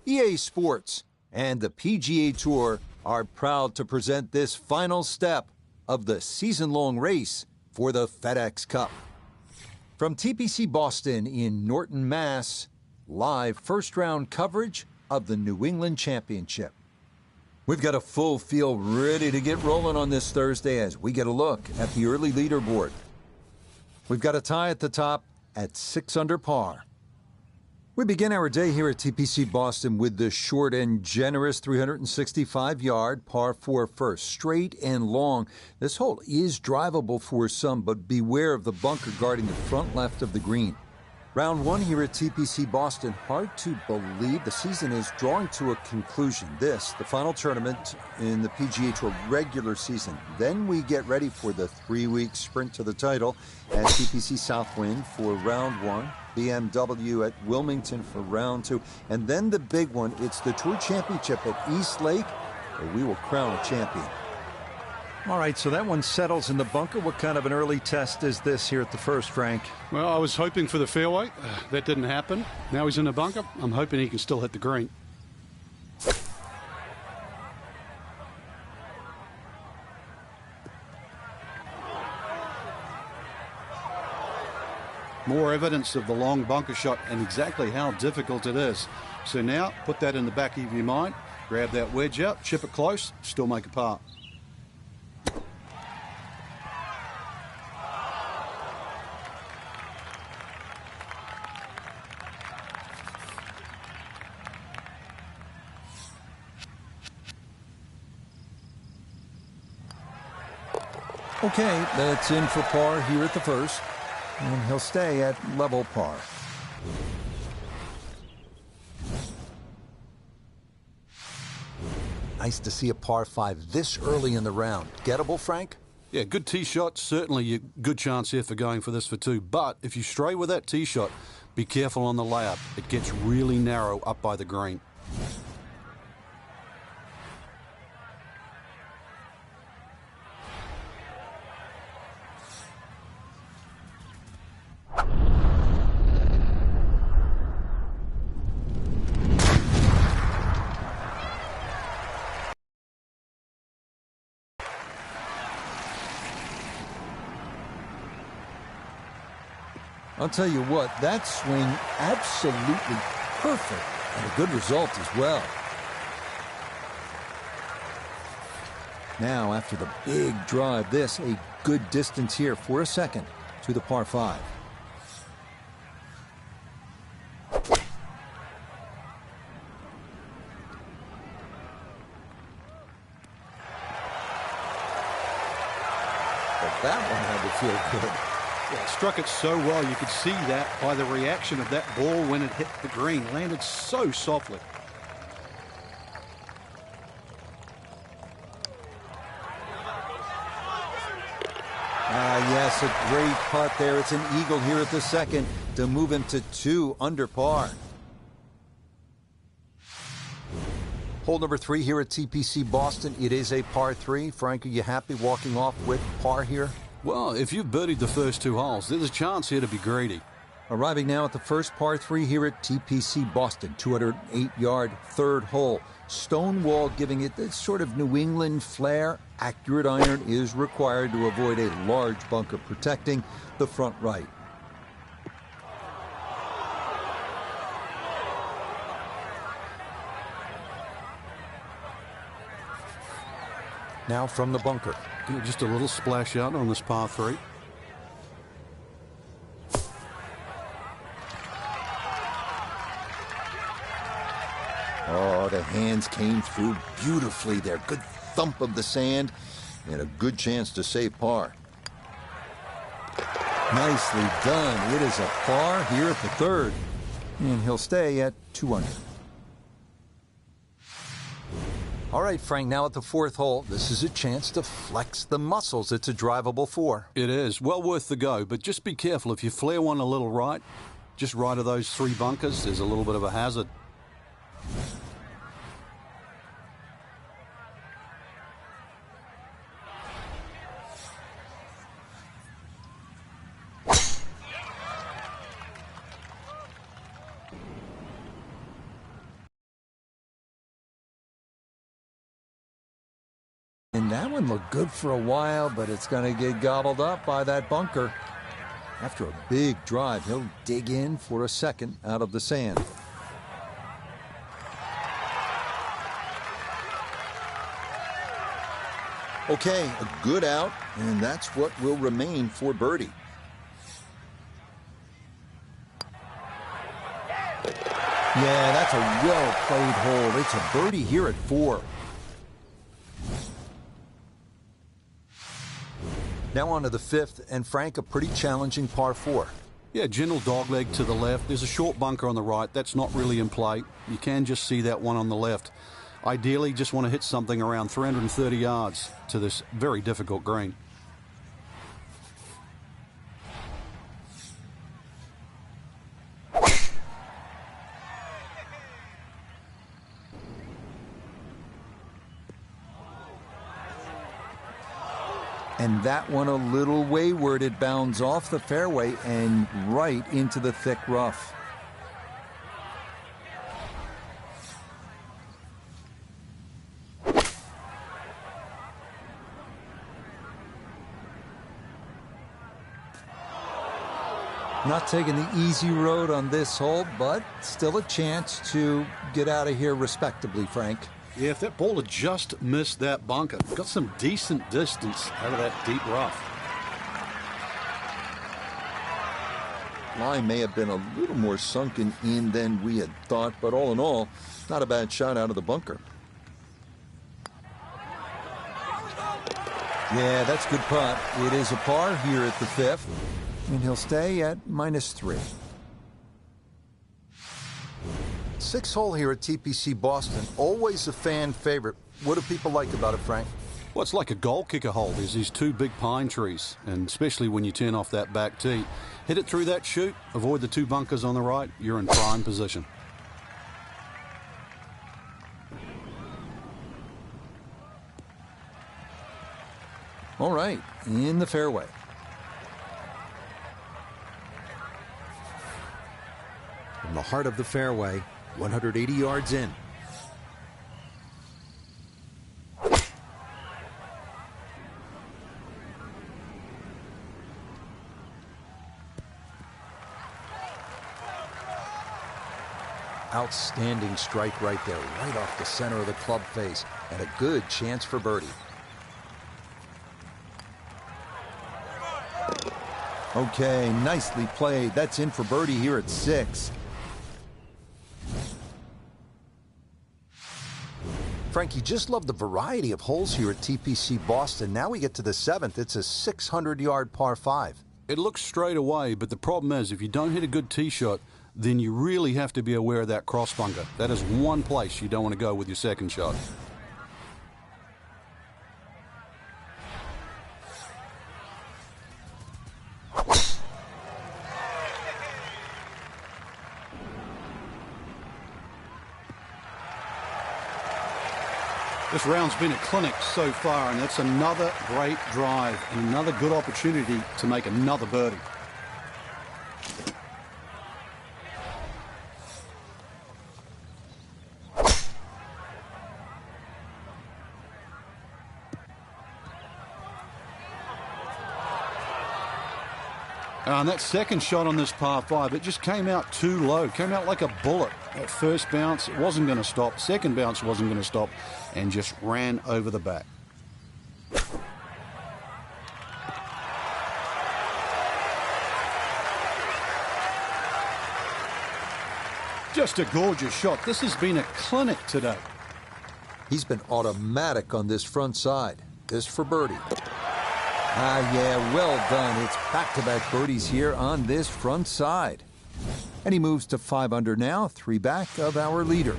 EA Sports and the PGA Tour are proud to present this final step of the season-long race for the FedEx Cup. From TPC Boston in Norton, Mass., live first-round coverage of the New England Championship. We've got a full field ready to get rolling on this Thursday as we get a look at the early leaderboard. We've got a tie at the top at 6 under par. We begin our day here at TPC Boston with the short and generous 365-yard par 4 first. Straight and long. This hole is drivable for some, but beware of the bunker guarding the front left of the green. Round 1 here at TPC Boston. Hard to believe the season is drawing to a conclusion. This, the final tournament in the PGA Tour regular season. Then we get ready for the 3-week sprint to the title at TPC Southwind for round 1. BMW at Wilmington for round 2. And then the big one, it's the Tour Championship at East Lake, where we will crown a champion. All right, so that one settles in the bunker. What kind of an early test is this here at the first, Frank? Well, I was hoping for the fairway. That didn't happen. Now he's in the bunker. I'm hoping he can still hit the green. More evidence of the long bunker shot and exactly how difficult it is. So now, put that in the back of your mind. Grab that wedge out, chip it close, still make a par. Okay, that's in for par here at the first, and he'll stay at level par. Nice to see a par 5 this early in the round. Gettable, Frank? Yeah, good tee shot. Certainly a good chance here for going for this for 2. But if you stray with that tee shot, be careful on the layup. It gets really narrow up by the green. I'll tell you what, that swing absolutely perfect and a good result as well. Now, after the big drive, this a good distance here for a second to the par 5. But that one had to feel good. Yeah, struck it so well. You could see that by the reaction of that ball when it hit the green. Landed so softly. Yes, a great putt there. It's an eagle here at the second to move him to 2 under par. Hole number 3 here at TPC Boston. It is a par 3. Frank, are you happy walking off with par here? Well, if you've birdied the first 2 holes, there's a chance here to be greedy. Arriving now at the first par 3 here at TPC Boston, 208-yard third hole. Stone wall giving it this sort of New England flair. Accurate iron is required to avoid a large bunker protecting the front right. Now from the bunker. Just a little splash out on this par 3. Oh, the hands came through beautifully there. Good thump of the sand and a good chance to save par. Nicely done. It is a par here at the third, and he'll stay at 2 under. All right, Frank, now at the 4th hole, this is a chance to flex the muscles. It's a drivable 4. It is. Well worth the go, but just be careful. If you flare one a little right, just right of those 3 bunkers, there's a little bit of a hazard. And that one looked good for a while, but it's going to get gobbled up by that bunker. After a big drive, he'll dig in for a second out of the sand. Okay, a good out, and that's what will remain for birdie. Yeah, that's a well-played hole. It's a birdie here at 4. Now on to the 5th, and Frank, a pretty challenging par 4. Yeah, gentle dogleg to the left. There's a short bunker on the right. That's not really in play. You can just see that one on the left. Ideally, just want to hit something around 330 yards to this very difficult green. And that one a little wayward. It bounds off the fairway and right into the thick rough. Not taking the easy road on this hole, but still a chance to get out of here respectably, Frank. Yeah, if that ball had just missed that bunker, got some decent distance out of that deep rough. Line may have been a little more sunken in than we had thought, but all in all, not a bad shot out of the bunker. Yeah, that's a good putt. It is a par here at the 5th, and he'll stay at -3. 6th hole here at TPC Boston, always a fan favorite. What do people like about it, Frank? Well, it's like a goal kicker hole. There's these 2 big pine trees, and especially when you turn off that back tee. Hit it through that chute, avoid the 2 bunkers on the right, you're in prime position. All right, in the fairway. From the heart of the fairway, 180 yards in. Outstanding strike right there, right off the center of the club face, and a good chance for birdie. Okay, nicely played. That's in for birdie here at 6. Frankie, just love the variety of holes here at TPC Boston. Now we get to the 7th. It's a 600-yard par 5. It looks straight away, but the problem is if you don't hit a good tee shot, then you really have to be aware of that cross bunker. That is one place you don't want to go with your second shot. This round's been a clinic so far, and that's another great drive and another good opportunity to make another birdie. And that second shot on this par 5, it just came out too low, came out like a bullet. That first bounce, it wasn't going to stop. Second bounce wasn't going to stop, and just ran over the back. Just a gorgeous shot. This has been a clinic today. He's been automatic on this front side. This for birdie. Ah, yeah, well done. It's back-to-back birdies here on this front side. And he moves to 5 under now, 3 back of our leader.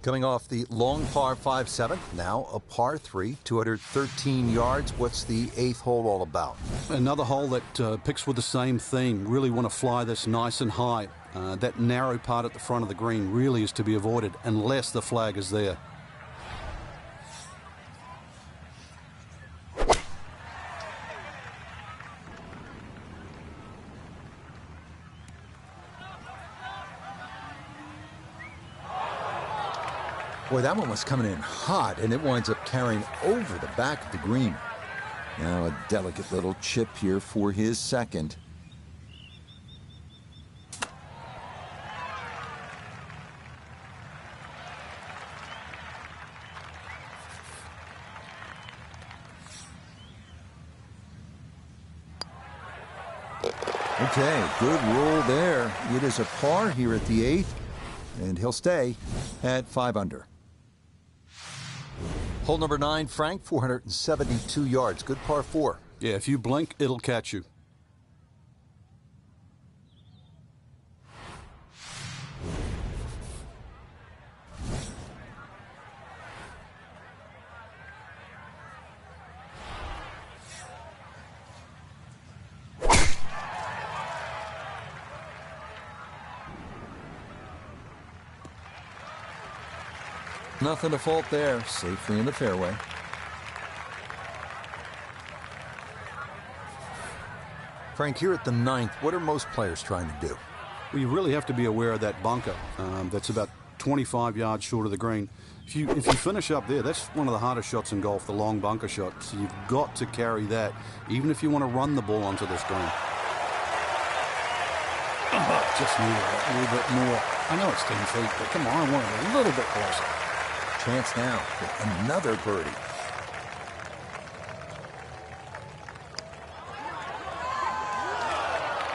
Coming off the long par 5 7th, now a par 3, 213 yards. What's the 8th hole all about? Another hole that picks with the same theme. Really want to fly this nice and high. That narrow part at the front of the green really is to be avoided unless the flag is there. Boy, that one was coming in hot, and it winds up carrying over the back of the green. Now a delicate little chip here for his second. Okay, good roll there. It is a par here at the 8th, and he'll stay at 5 under. Hole number 9, Frank, 472 yards. Good par 4. Yeah, if you blink, it'll catch you. Nothing to fault there. Safely in the fairway. Frank, here at the 9th, what are most players trying to do? Well, you really have to be aware of that bunker. That's about 25 yards short of the green. If you finish up there, that's one of the hardest shots in golf, the long bunker shot. So you've got to carry that, even if you want to run the ball onto this green. Just need a little bit more. I know it's 10 feet, but come on, I want it a little bit closer. Chance now for another birdie.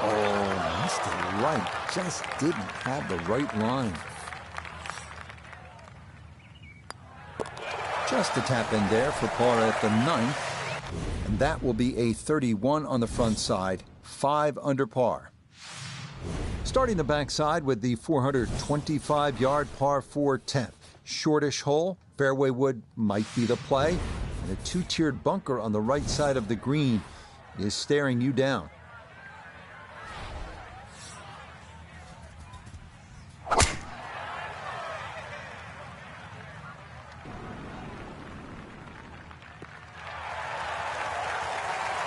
Oh, missed it right. Just didn't have the right line. Just a tap in there for par at the 9th. And that will be a 31 on the front side, 5 under par. Starting the backside with the 425-yard par 4 10th. Shortish hole, fairway wood might be the play, and a 2-tiered bunker on the right side of the green is staring you down.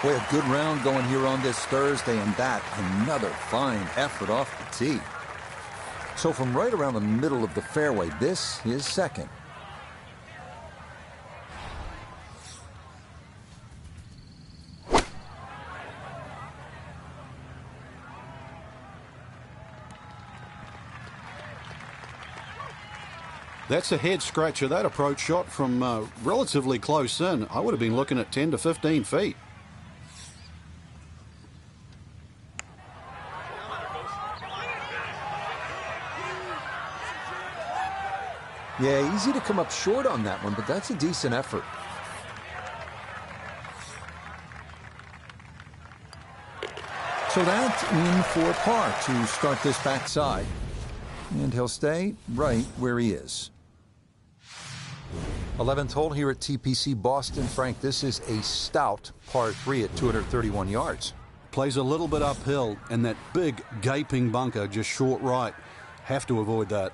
Boy, a good round going here on this Thursday, and that another fine effort off the tee. So from right around the middle of the fairway, this is second. That's a head scratcher. That approach shot from relatively close in. I would have been looking at 10 to 15 feet. Yeah, easy to come up short on that one, but that's a decent effort. So that's in for par to start this backside. And he'll stay right where he is. 11th hole here at TPC Boston. Frank, this is a stout par 3 at 231 yards. Plays a little bit uphill, and that big gaping bunker just short right. Have to avoid that.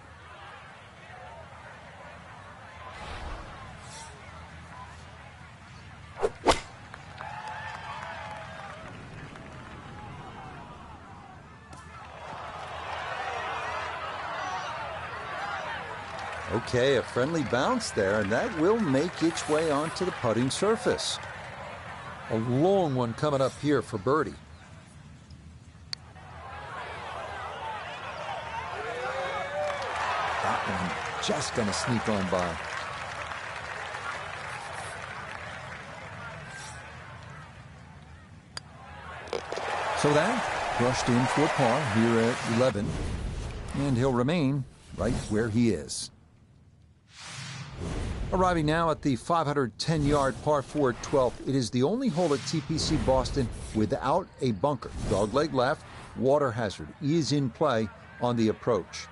Okay, a friendly bounce there, and that will make its way onto the putting surface. A long one coming up here for birdie. That one just going to sneak on by. So that brushed in for par here at 11, and he'll remain right where he is. Arriving now at the 510-yard par 4 12th. It is the only hole at TPC Boston without a bunker. Dogleg left, water hazard is in play on the approach.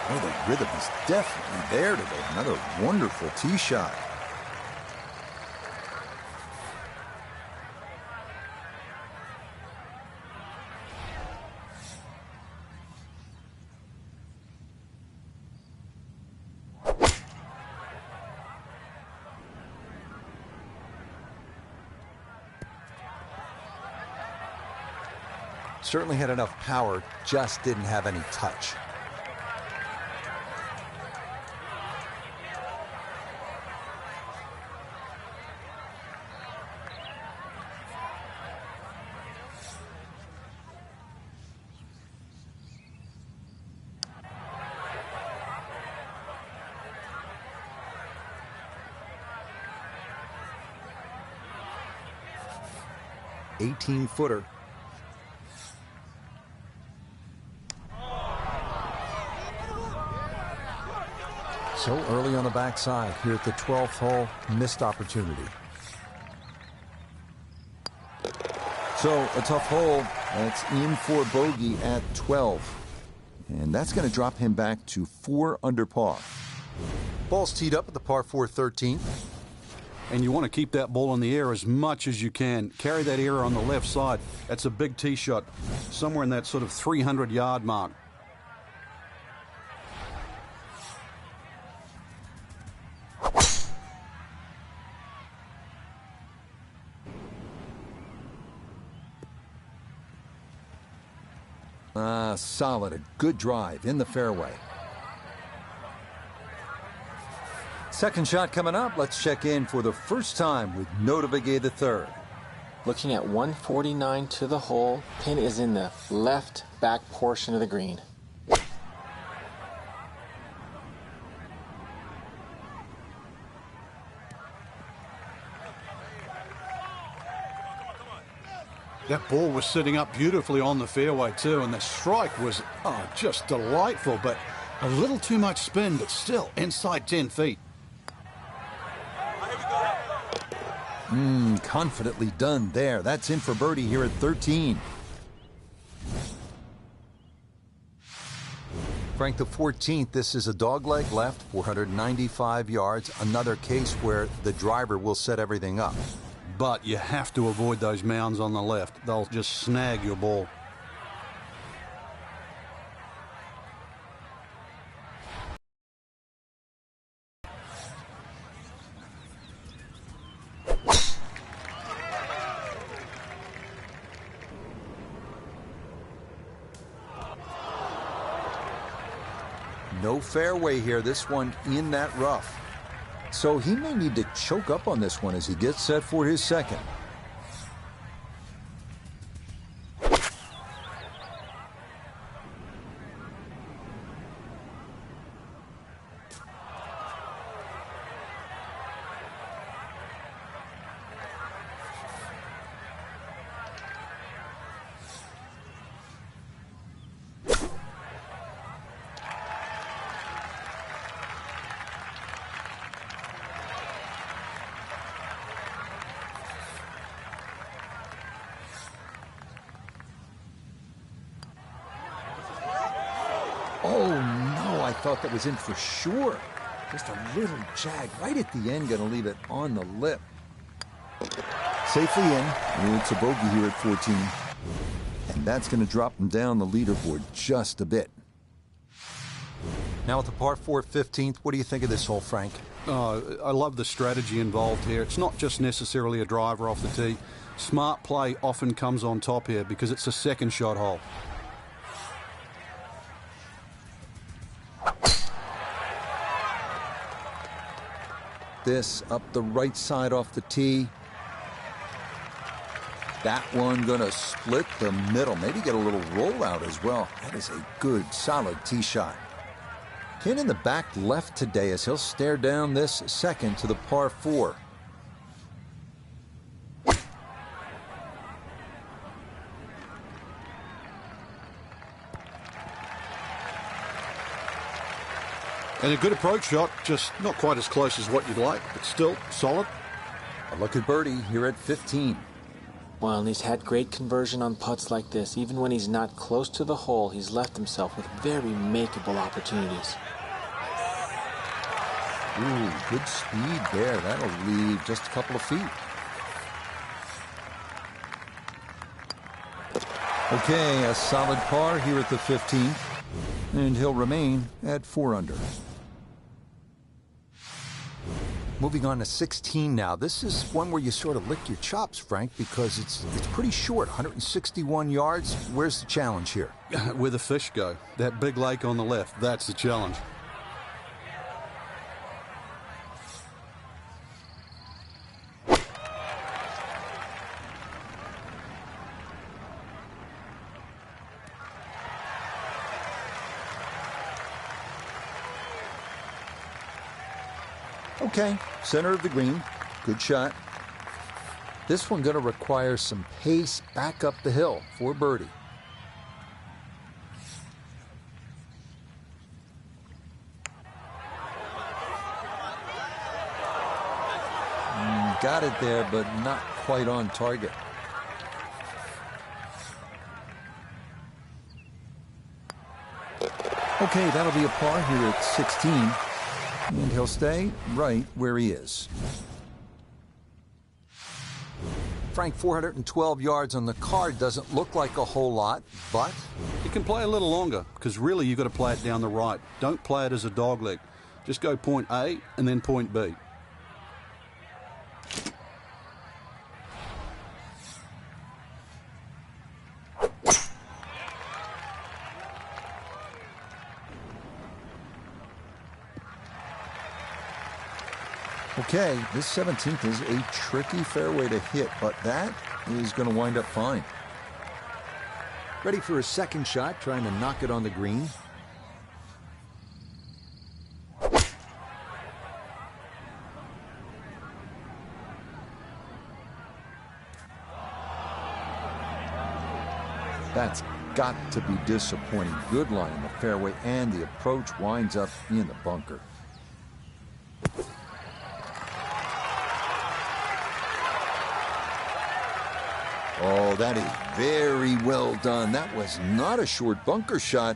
Oh, the rhythm is definitely there today. Another wonderful tee shot. Certainly had enough power, just didn't have any touch. Footer. So early on the backside here at the 12th hole, missed opportunity. So a tough hole. That's in for bogey at 12. And that's going to drop him back to 4 under par. Ball's teed up at the par 4 13th. And you want to keep that ball in the air as much as you can. Carry that air on the left side. That's a big tee shot, somewhere in that sort of 300-yard mark. Solid, a good drive in the fairway. Second shot coming up. Let's check in for the first time with Notavigay III. Looking at 149 to the hole. Pin is in the left back portion of the green. That ball was sitting up beautifully on the fairway too, and the strike was just delightful, but a little too much spin, but still inside 10 feet. Confidently done there. That's in for birdie here at 13. Frank, the 14th, this is a dogleg left, 495 yards. Another case where the driver will set everything up. But you have to avoid those mounds on the left. They'll just snag your ball. No fairway here, this one in that rough. So he may need to choke up on this one as he gets set for his second. Oh, no, I thought that was in for sure. Just a little jag right at the end, going to leave it on the lip. Safely in. It's a bogey here at 14. And that's going to drop him down the leaderboard just a bit. Now at the par 4 15th, what do you think of this hole, Frank? I love the strategy involved here. It's not just necessarily a driver off the tee. Smart play often comes on top here because it's a second shot hole. This up the right side off the tee. That one gonna split the middle. Maybe get a little rollout as well. That is a good, solid tee shot. Pin in the back left today as he'll stare down this second to the par 4. And a good approach shot, just not quite as close as what you'd like, but still solid. A look at birdie here at 15. Well, and he's had great conversion on putts like this. Even when he's not close to the hole, he's left himself with very makeable opportunities. Ooh, good speed there. That'll leave just a couple of feet. Okay, a solid par here at the 15th, and he'll remain at 4 under. Moving on to 16 now. This is one where you sort of lick your chops, Frank, because it's pretty short, 161 yards. Where's the challenge here? Where the fish go. That big lake on the left, that's the challenge. Okay, center of the green. Good shot. This one going to require some pace back up the hill for birdie. Got it there, but not quite on target. Okay, that'll be a par here at 16. And he'll stay right where he is. Frank, 412 yards on the card doesn't look like a whole lot, but You can play a little longer, because really you've got to play it down the right. Don't play it as a dogleg. Just go point A and then point B. Okay, this 17th is a tricky fairway to hit, but that is going to wind up fine. ready for a second shot, trying to knock it on the green. That's got to be disappointing. Good line in the fairway, and the approach winds up in the bunker. Oh, that is very well done. That was not a short bunker shot,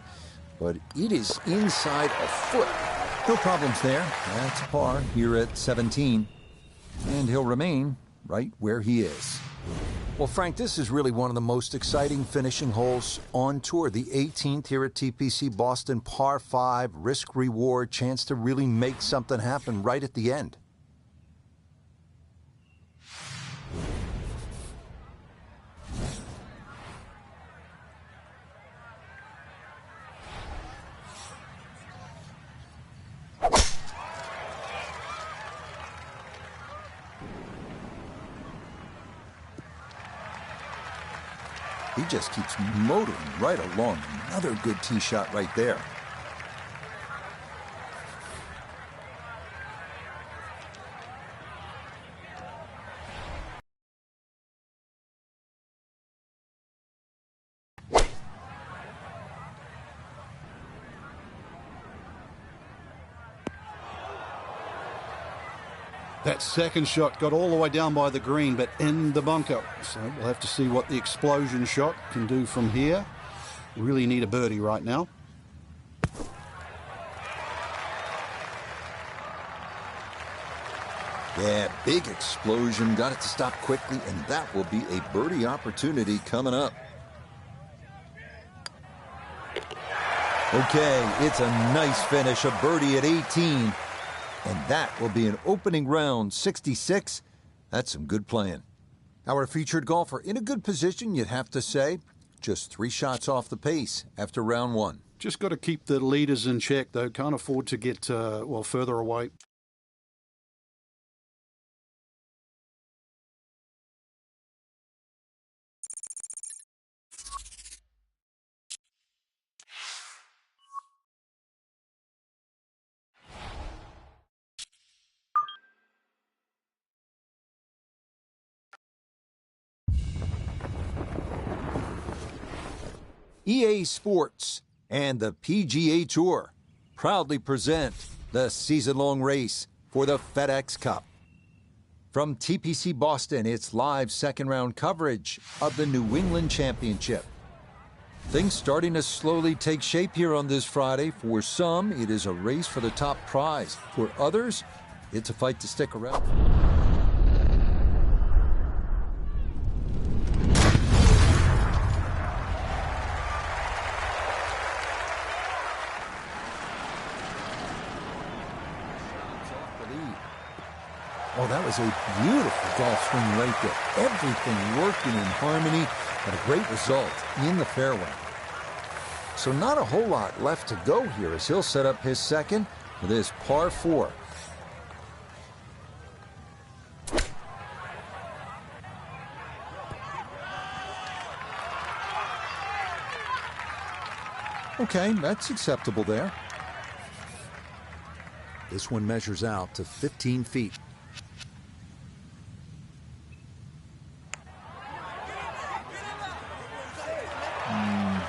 but it is inside a foot. No problems there. That's par here at 17. And he'll remain right where he is. Well, Frank, this is really one of the most exciting finishing holes on tour. The 18th here at TPC Boston, par 5, risk-reward, chance to really make something happen right at the end. He just keeps motoring right along. Another good tee shot right there. That second shot got all the way down by the green, but in the bunker. So we'll have to see what the explosion shot can do from here. Really need a birdie right now. Yeah, big explosion. Got it to stop quickly, and that will be a birdie opportunity coming up. Okay, it's a nice finish, a birdie at 18. And that will be an opening round 66. That's some good playing. Our featured golfer in a good position, you'd have to say. Just 3 shots off the pace after round 1. Just got to keep the leaders in check, though. Can't afford to get, further away. EA Sports and the PGA Tour proudly present the season-long race for the FedEx Cup. From TPC Boston, it's live second-round coverage of the New England Championship. Things starting to slowly take shape here on this Friday. For some, it is a race for the top prize. For others, it's a fight to stick around. Oh, that was a beautiful golf swing right there. Everything working in harmony and a great result in the fairway. So not a whole lot left to go here as he'll set up his second with his par 4. Okay, that's acceptable there. This one measures out to 15 feet.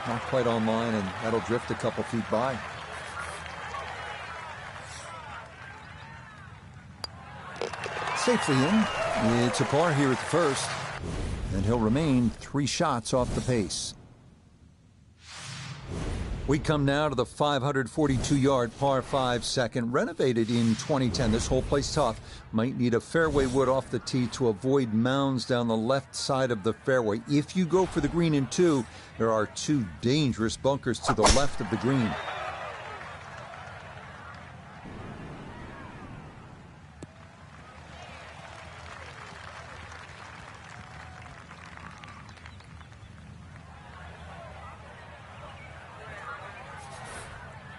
Not quite online, and that'll drift a couple feet by. Safely in. It's a par here at the first, and he'll remain 3 shots off the pace. We come now to the 542-yard par 5 second, renovated in 2010. This hole plays tough. Might need a fairway wood off the tee to avoid mounds down the left side of the fairway. If you go for the green in 2, there are 2 dangerous bunkers to the left of the green.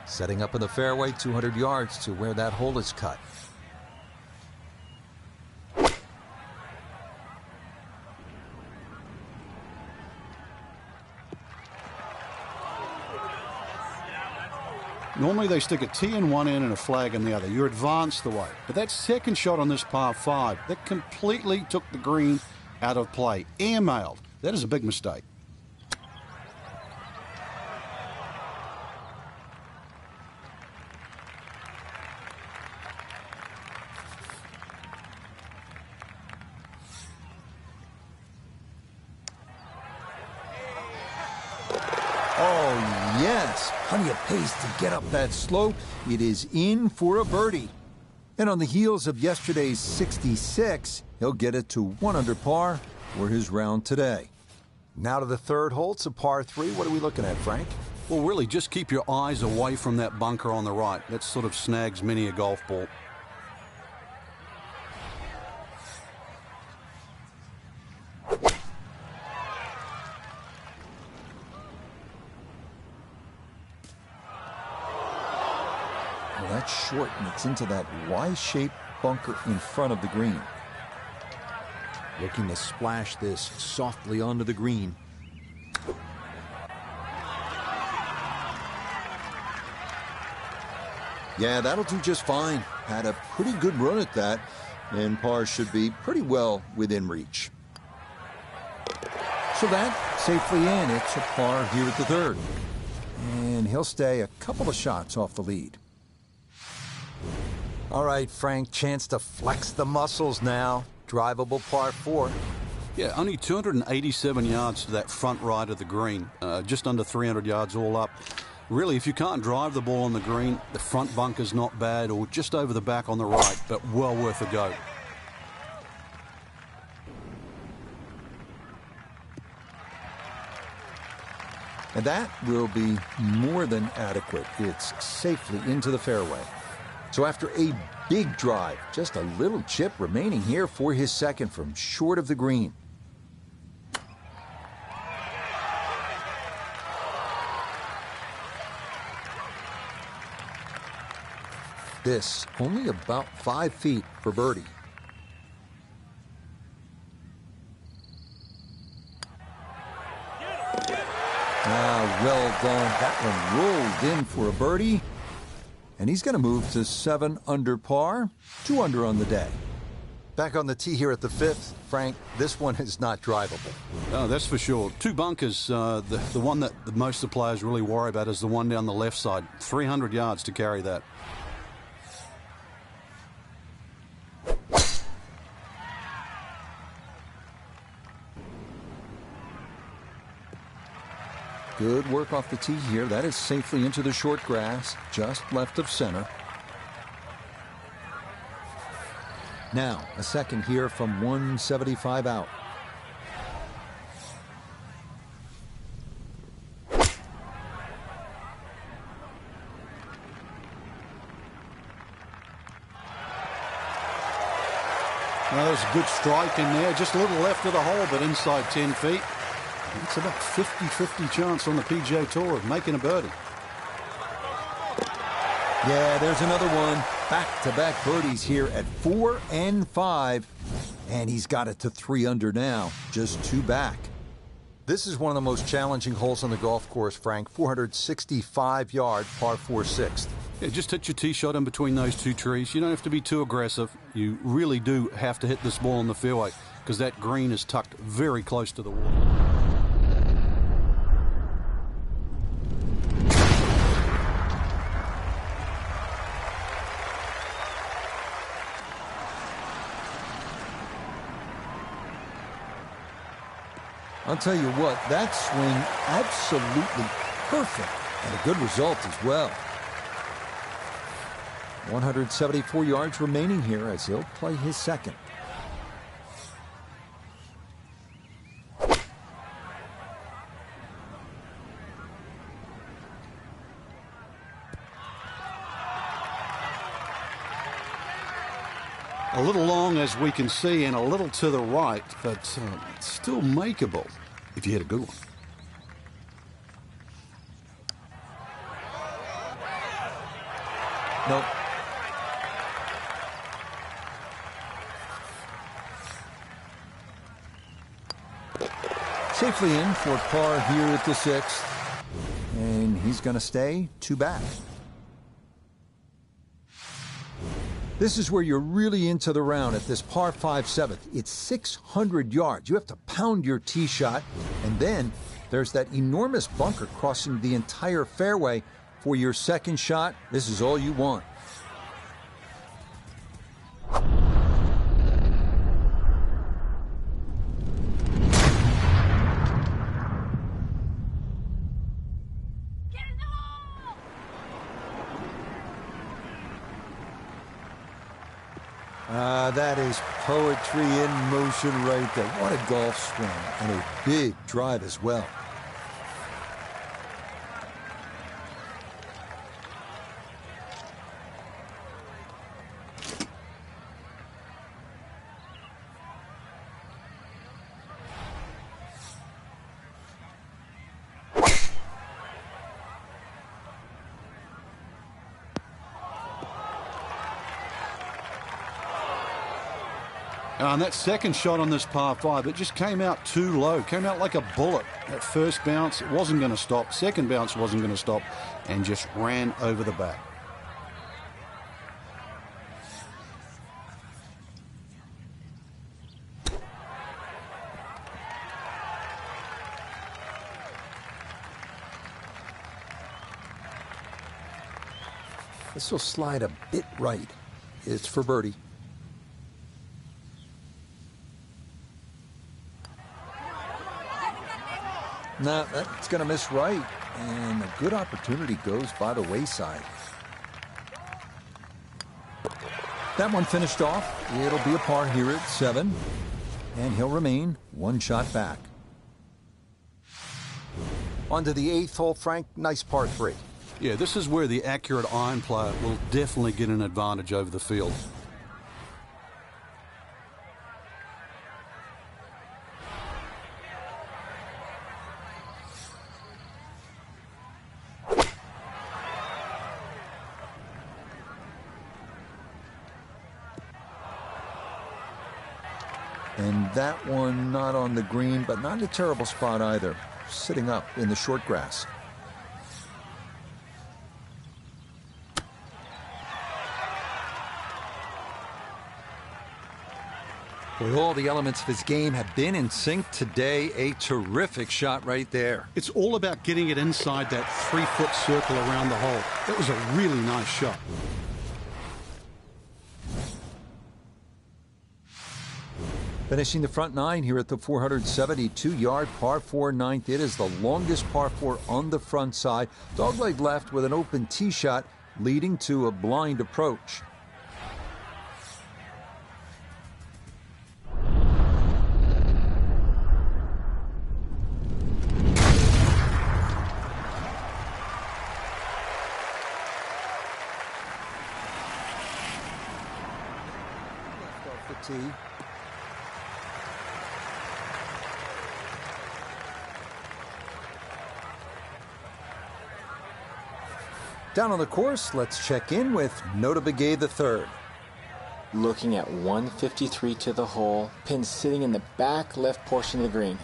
Setting up in the fairway, 200 yards to where that hole is cut. Normally they stick a tee in one end and a flag in the other. You're advanced the way. But that second shot on this par 5, that completely took the green out of play. Airmailed. That is a big mistake. Oh, yes. Plenty of pace to get up that slope. It is in for a birdie. And on the heels of yesterday's 66, he'll get it to 1 under par for his round today. Now to the third hole. It's a par 3. What are we looking at, Frank? Well, really, just keep your eyes away from that bunker on the right. That sort of snags many a golf ball. Well, that's short, and it's into that Y-shaped bunker in front of the green. Looking to splash this softly onto the green. Yeah, that'll do just fine. Had a pretty good run at that, and par should be pretty well within reach. So that safely in. It's a par here at the third. And he'll stay a couple of shots off the lead. All right, Frank, chance to flex the muscles now. Drivable par 4. Yeah, only 287 yards to that front right of the green. Just under 300 yards all up. Really, if you can't drive the ball on the green, the front bunker's not bad, or just over the back on the right, but well worth a go. And that will be more than adequate. It's safely into the fairway. So after a big drive, just a little chip remaining here for his second from short of the green. This only about 5 feet for birdie. Well done. That one rolled in for a birdie. And he's going to move to 7 under par, 2 under on the day. Back on the tee here at the 5th, Frank, this one is not drivable. Oh, that's for sure. 2 bunkers. The one that most of the players really worry about is the one down the left side. 300 yards to carry that. Good work off the tee here. That is safely into the short grass, just left of center. Now, a second here from 175 out. Well, there's a good strike in there. Just a little left of the hole, but inside 10 feet. It's about 50-50 chance on the PGA Tour of making a birdie. Yeah, there's another one. Back-to-back birdies here at 4 and 5. And he's got it to 3 under now, just 2 back. This is one of the most challenging holes on the golf course, Frank. 465-yard par 4 sixth. Yeah, just hit your tee shot in between those two trees. You don't have to be too aggressive. You really do have to hit this ball in the fairway because that green is tucked very close to the water. I'll tell you what, that swing absolutely perfect and a good result as well. 174 yards remaining here as he'll play his second. A little long, as we can see, and a little to the right, but still makeable if you hit a good one. Nope. Safely in for par here at the 6th. And he's going to stay 2 back. This is where you're really into the round at this par 5 7th. It's 600 yards. You have to pound your tee shot. And then there's that enormous bunker crossing the entire fairway for your second shot. This is all you want. That is poetry in motion right there. What a golf swing and a big drive as well. And that second shot on this par 5, it just came out too low. Came out like a bullet. That first bounce, it wasn't going to stop. Second bounce wasn't going to stop. And just ran over the back. This will slide a bit right. It's for birdie. No, that's going to miss right, and a good opportunity goes by the wayside. That one finished off. It'll be a par here at 7, and he'll remain 1 shot back. On to the 8th hole, Frank. Nice par 3. Yeah, this is where the accurate iron player will definitely get an advantage over the field. And that one not on the green, but not in a terrible spot either. Sitting up in the short grass. Boy, all the elements of his game have been in sync today. A terrific shot right there. It's all about getting it inside that 3-foot circle around the hole. That was a really nice shot. Finishing the front 9 here at the 472-yard par 4 9th. It is the longest par 4 on the front side. Dogleg left with an open tee shot leading to a blind approach. Left off the tee. Down on the course, let's check in with Nota Begay III. Looking at 153 to the hole, pin sitting in the back left portion of the green.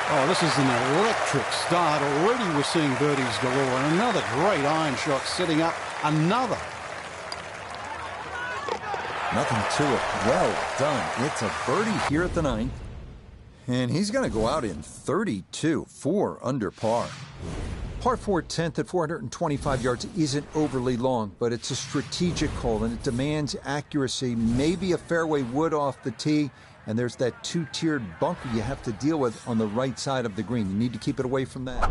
Oh, this is an electric start. Already we're seeing birdies galore. And another great iron shot setting up another. Nothing to it. Well done. It's a birdie here at the 9th. And he's going to go out in 32, 4 under par. Par 4 10th at 425 yards isn't overly long, but it's a strategic hole and it demands accuracy. Maybe a fairway wood off the tee, and there's that 2-tiered bunker you have to deal with on the right side of the green. You need to keep it away from that.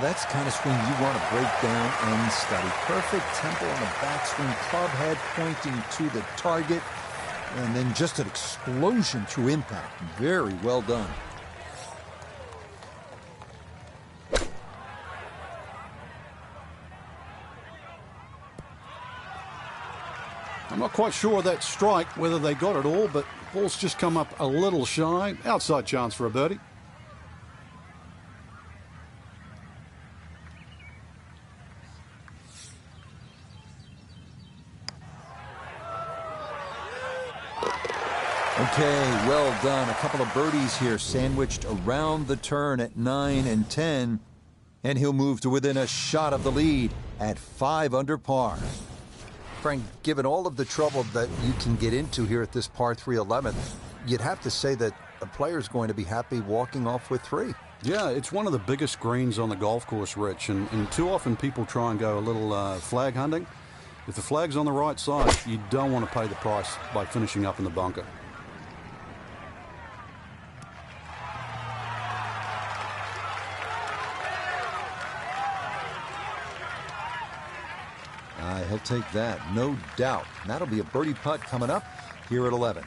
That's the kind of swing you want to break down and study. Perfect tempo on the backswing, club head pointing to the target, and then just an explosion through impact. Very well done. I'm not quite sure of that strike, whether they got it all, but ball's just come up a little shy. Outside chance for a birdie. Okay, well done. A couple of birdies here sandwiched around the turn at 9 and 10. And he'll move to within a shot of the lead at 5 under par. Frank, given all of the trouble that you can get into here at this par 3 11th, you'd have to say that a player's going to be happy walking off with 3. Yeah, it's one of the biggest greens on the golf course, Rich. And too often people try and go a little flag hunting. If the flag's on the right side, you don't want to pay the price by finishing up in the bunker. He'll take that, no doubt. That'll be a birdie putt coming up here at 11.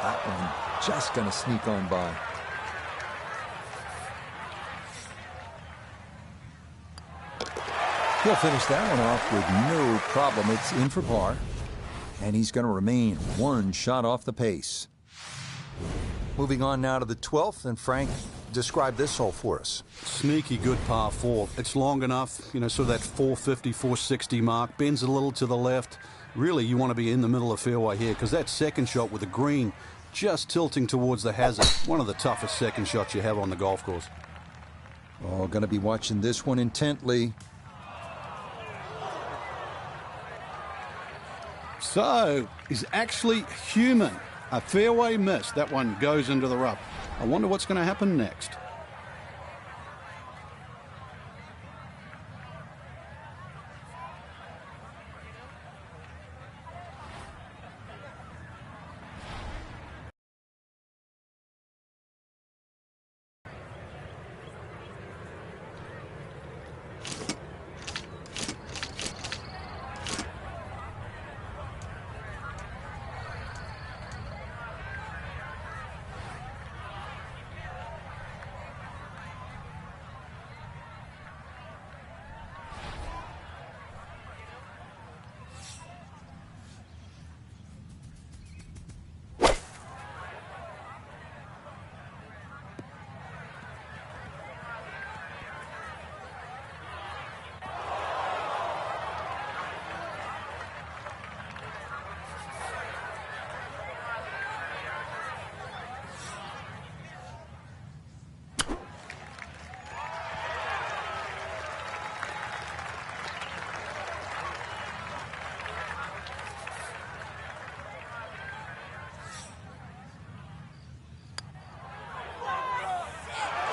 That one just going to sneak on by. He'll finish that one off with no problem. It's in for par, and he's going to remain one shot off the pace. Moving on now to the 12th, and Frank, describe this hole for us. Sneaky good par 4. It's long enough, you know, so that 450, 460 mark. Bends a little to the left. Really, you want to be in the middle of fairway here, because that second shot with the green just tilting towards the hazard. One of the toughest second shots you have on the golf course. Oh, going to be watching this one intently. So, is actually human. A fairway miss. That one goes into the rough. I wonder what's going to happen next.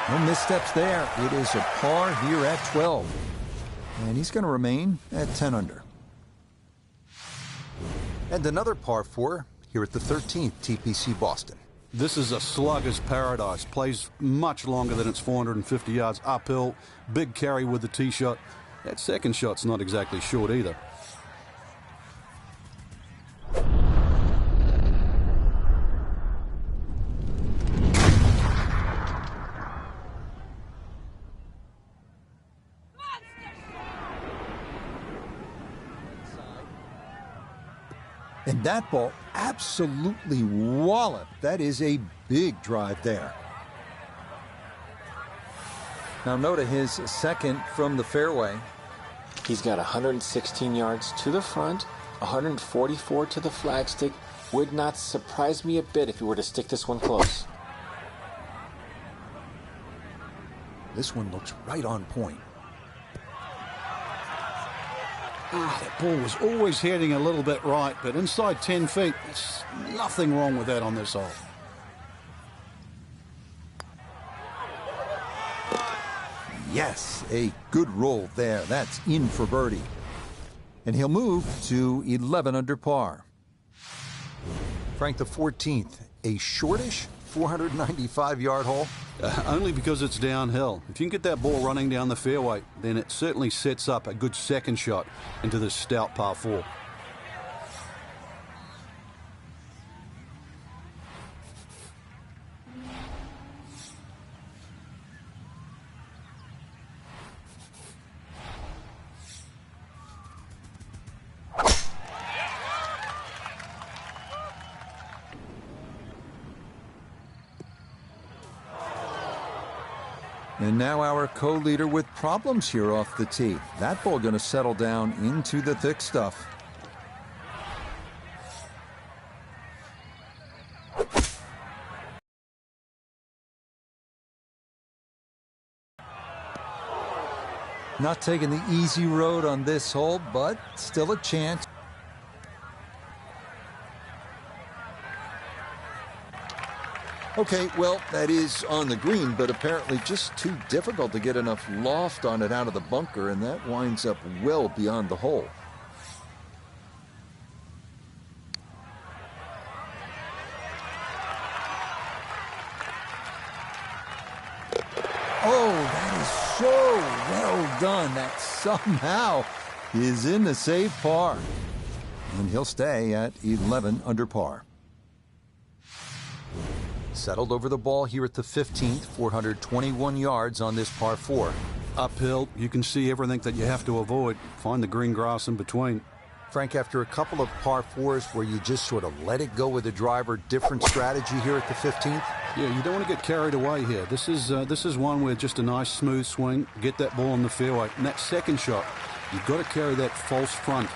No missteps there. It is a par here at 12. And he's going to remain at 10 under. And another par 4 here at the 13th TPC Boston. This is a slugger's paradise. Plays much longer than its 450 yards uphill. Big carry with the tee shot. That second shot's not exactly short either. And that ball absolutely walloped. That is a big drive there. Now note his second from the fairway. He's got 116 yards to the front, 144 to the flagstick. Would not surprise me a bit if he were to stick this one close. This one looks right on point. That ball was always heading a little bit right, but inside 10 feet, there's nothing wrong with that on this hole. Yes, a good roll there. That's in for birdie. And he'll move to 11 under par. Frank, the 14th, a shortish 495-yard hole. Only because it's downhill. If you can get that ball running down the fairway, then it certainly sets up a good second shot into this stout par 4. And now our co-leader with problems here off the tee. That ball going to settle down into the thick stuff. Not taking the easy road on this hole, but still a chance. Okay, well, that is on the green, but apparently just too difficult to get enough loft on it out of the bunker, and that winds up well beyond the hole. Oh, that is so well done. That somehow is in the save par. And he'll stay at 11 under par. Settled over the ball here at the 15th, 421 yards on this par 4. Uphill, you can see everything that you have to avoid. Find the green grass in between. Frank, after a couple of par 4s where you just sort of let it go with the driver, different strategy here at the 15th? Yeah, you don't want to get carried away here. This is one where just a nice smooth swing, get that ball in the fairway. And that second shot, you've got to carry that false front.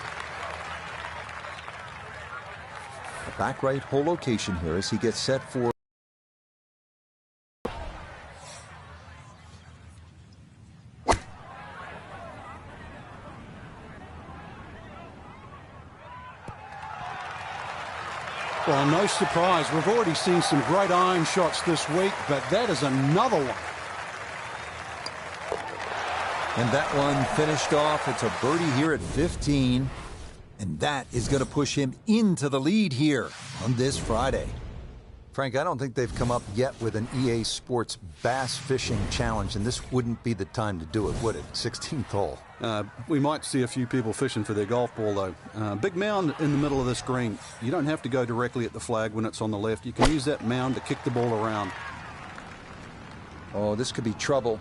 A back right hole location here as he gets set for Well, no surprise. We've already seen some great iron shots this week, but that is another one. And that one finished off. It's a birdie here at 15. And that is going to push him into the lead here on this Friday. Frank, I don't think they've come up yet with an EA Sports Bass Fishing Challenge, and this wouldn't be the time to do it, would it? 16th hole. We might see a few people fishing for their golf ball, though. Big mound in the middle of this green. You don't have to go directly at the flag when it's on the left. You can use that mound to kick the ball around. Oh, this could be trouble.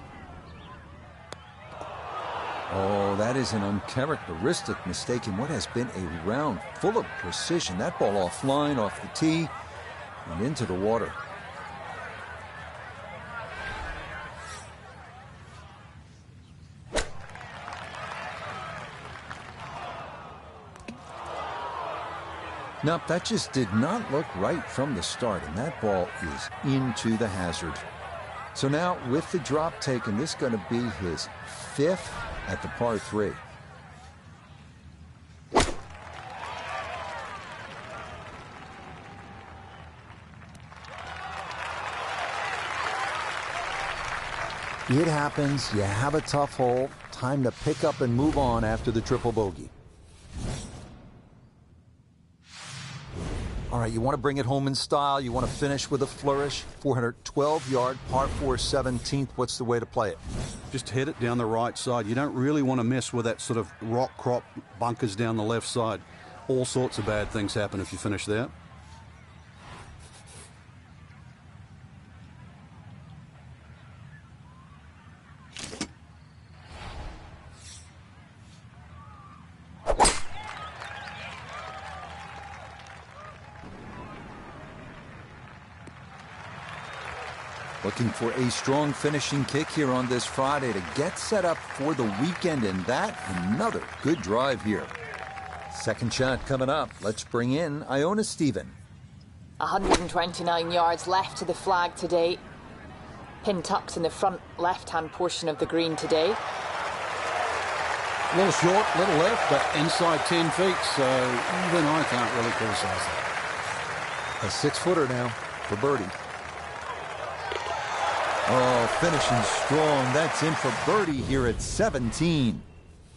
Oh, that is an uncharacteristic mistake in what has been a round full of precision. That ball offline, off the tee, and into the water. Nope, that just did not look right from the start, and that ball is into the hazard. So now, with the drop taken, this is going to be his 5th at the par 3. It happens. You have a tough hole. Time to pick up and move on after the triple bogey. All right, you want to bring it home in style. You want to finish with a flourish. 412-yard, par 4 17th. What's the way to play it? Just hit it down the right side. You don't really want to mess with that sort of rock crop bunkers down the left side. All sorts of bad things happen if you finish there. Looking for a strong finishing kick here on this Friday to get set up for the weekend, and that another good drive here. Second shot coming up. Let's bring in Iona Stephen. 129 yards left to the flag today. Pin tucks in the front left-hand portion of the green today. A little short, little left, but inside 10 feet, so even I can't really criticize that. A 6-footer now for birdie. Oh, finishing strong. That's in for birdie here at 17.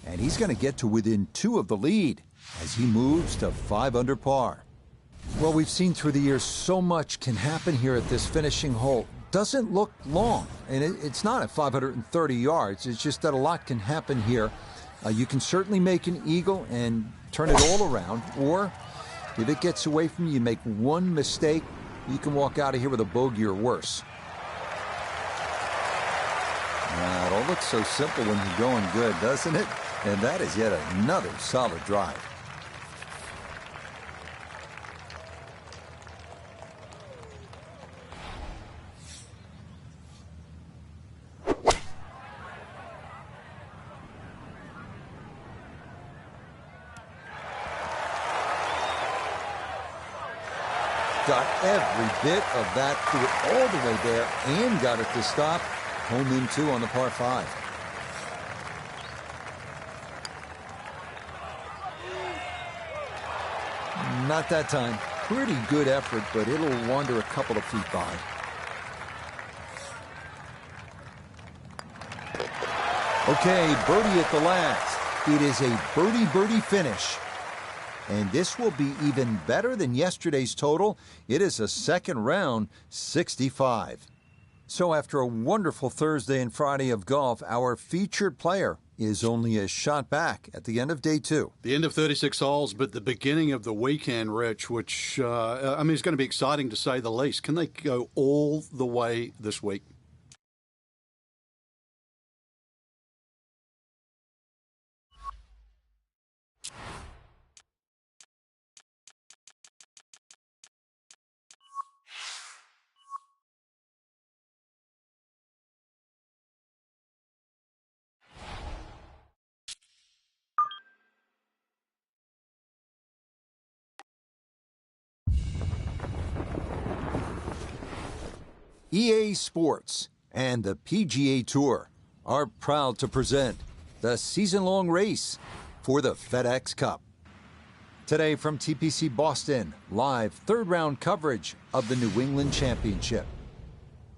And he's going to get to within 2 of the lead as he moves to 5 under par. Well, we've seen through the years so much can happen here at this finishing hole. Doesn't look long, and it's not at 530 yards. It's just that a lot can happen here. You can certainly make an eagle and turn it all around, or if it gets away from you, you make one mistake, you can walk out of here with a bogey or worse. It all looks so simple when you're going good, doesn't it? And that is yet another solid drive. Got every bit of that, threw it all the way there and got it to stop. Home in 2 on the par 5. Not that time. Pretty good effort, but it'll wander a couple of feet by. Okay, birdie at the last. It is a birdie finish. And this will be even better than yesterday's total. It is a second round 65. So after a wonderful Thursday and Friday of golf, our featured player is only a shot back at the end of day 2. The end of 36 holes, but the beginning of the weekend, Rich, which, is going to be exciting to say the least. Can they go all the way this week? EA Sports and the PGA Tour are proud to present the season-long race for the FedEx Cup. Today from TPC Boston, live third-round coverage of the New England Championship.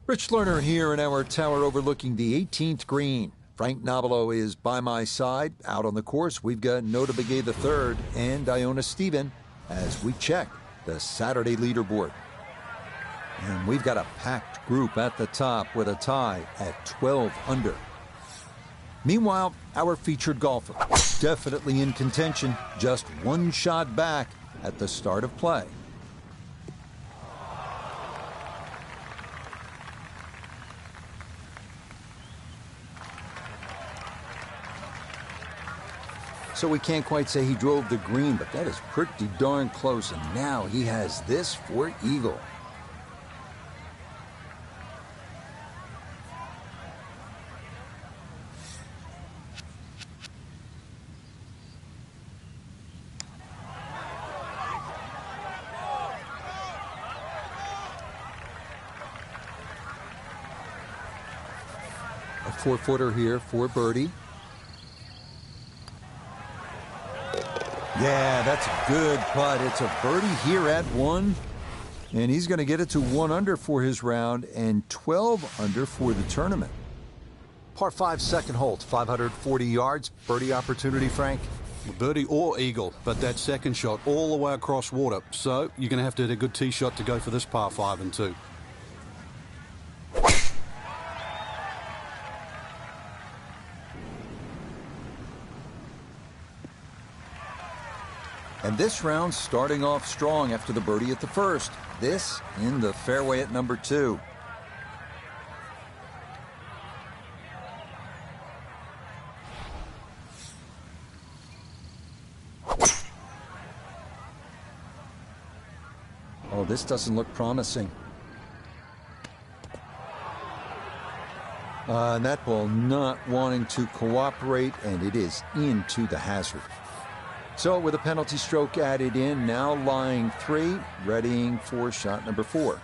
Rich Lerner here in our tower overlooking the 18th green. Frank Nobilo is by my side. Out on the course, we've got Nota Begay III and Iona Stephen as we check the Saturday leaderboard. And we've got a packed group at the top with a tie at 12 under. Meanwhile, our featured golfer, definitely in contention, just one shot back at the start of play. So we can't quite say he drove the green, but that is pretty darn close. And now he has this for eagle. A 4-footer here for birdie. Yeah, that's a good putt. It's a birdie here at 1. And he's going to get it to 1 under for his round and 12 under for the tournament. Par 5 second hole, 540 yards. Birdie opportunity, Frank? Birdie or eagle, but that second shot all the way across water. So you're going to have to hit a good tee shot to go for this par 5 and 2. And this round starting off strong after the birdie at the first. This in the fairway at number 2. Oh, this doesn't look promising. And that ball not wanting to cooperate, and it is into the hazard. So with a penalty stroke added in, now lying 3, readying for shot number 4.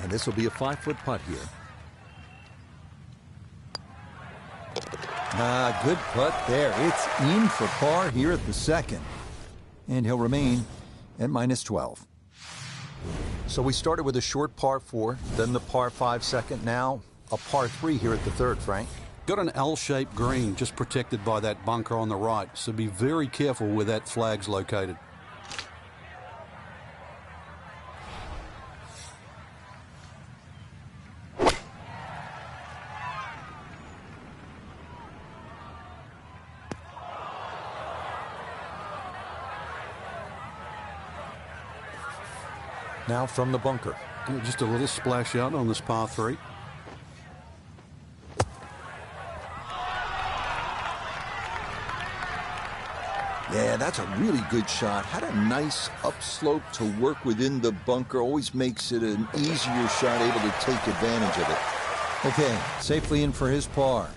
And this will be a 5-foot putt here. Good putt there. It's in for par here at the second. And he'll remain at -12. So we started with a short par 4, then the par 5 second, now a par 3 here at the third, Frank. Got an L-shaped green just protected by that bunker on the right, so be very careful where that flag's located. Now from the bunker. Just a little splash out on this par 3. Yeah, that's a really good shot. Had a nice upslope to work within the bunker. Always makes it an easier shot, able to take advantage of it. Okay, safely in for his par.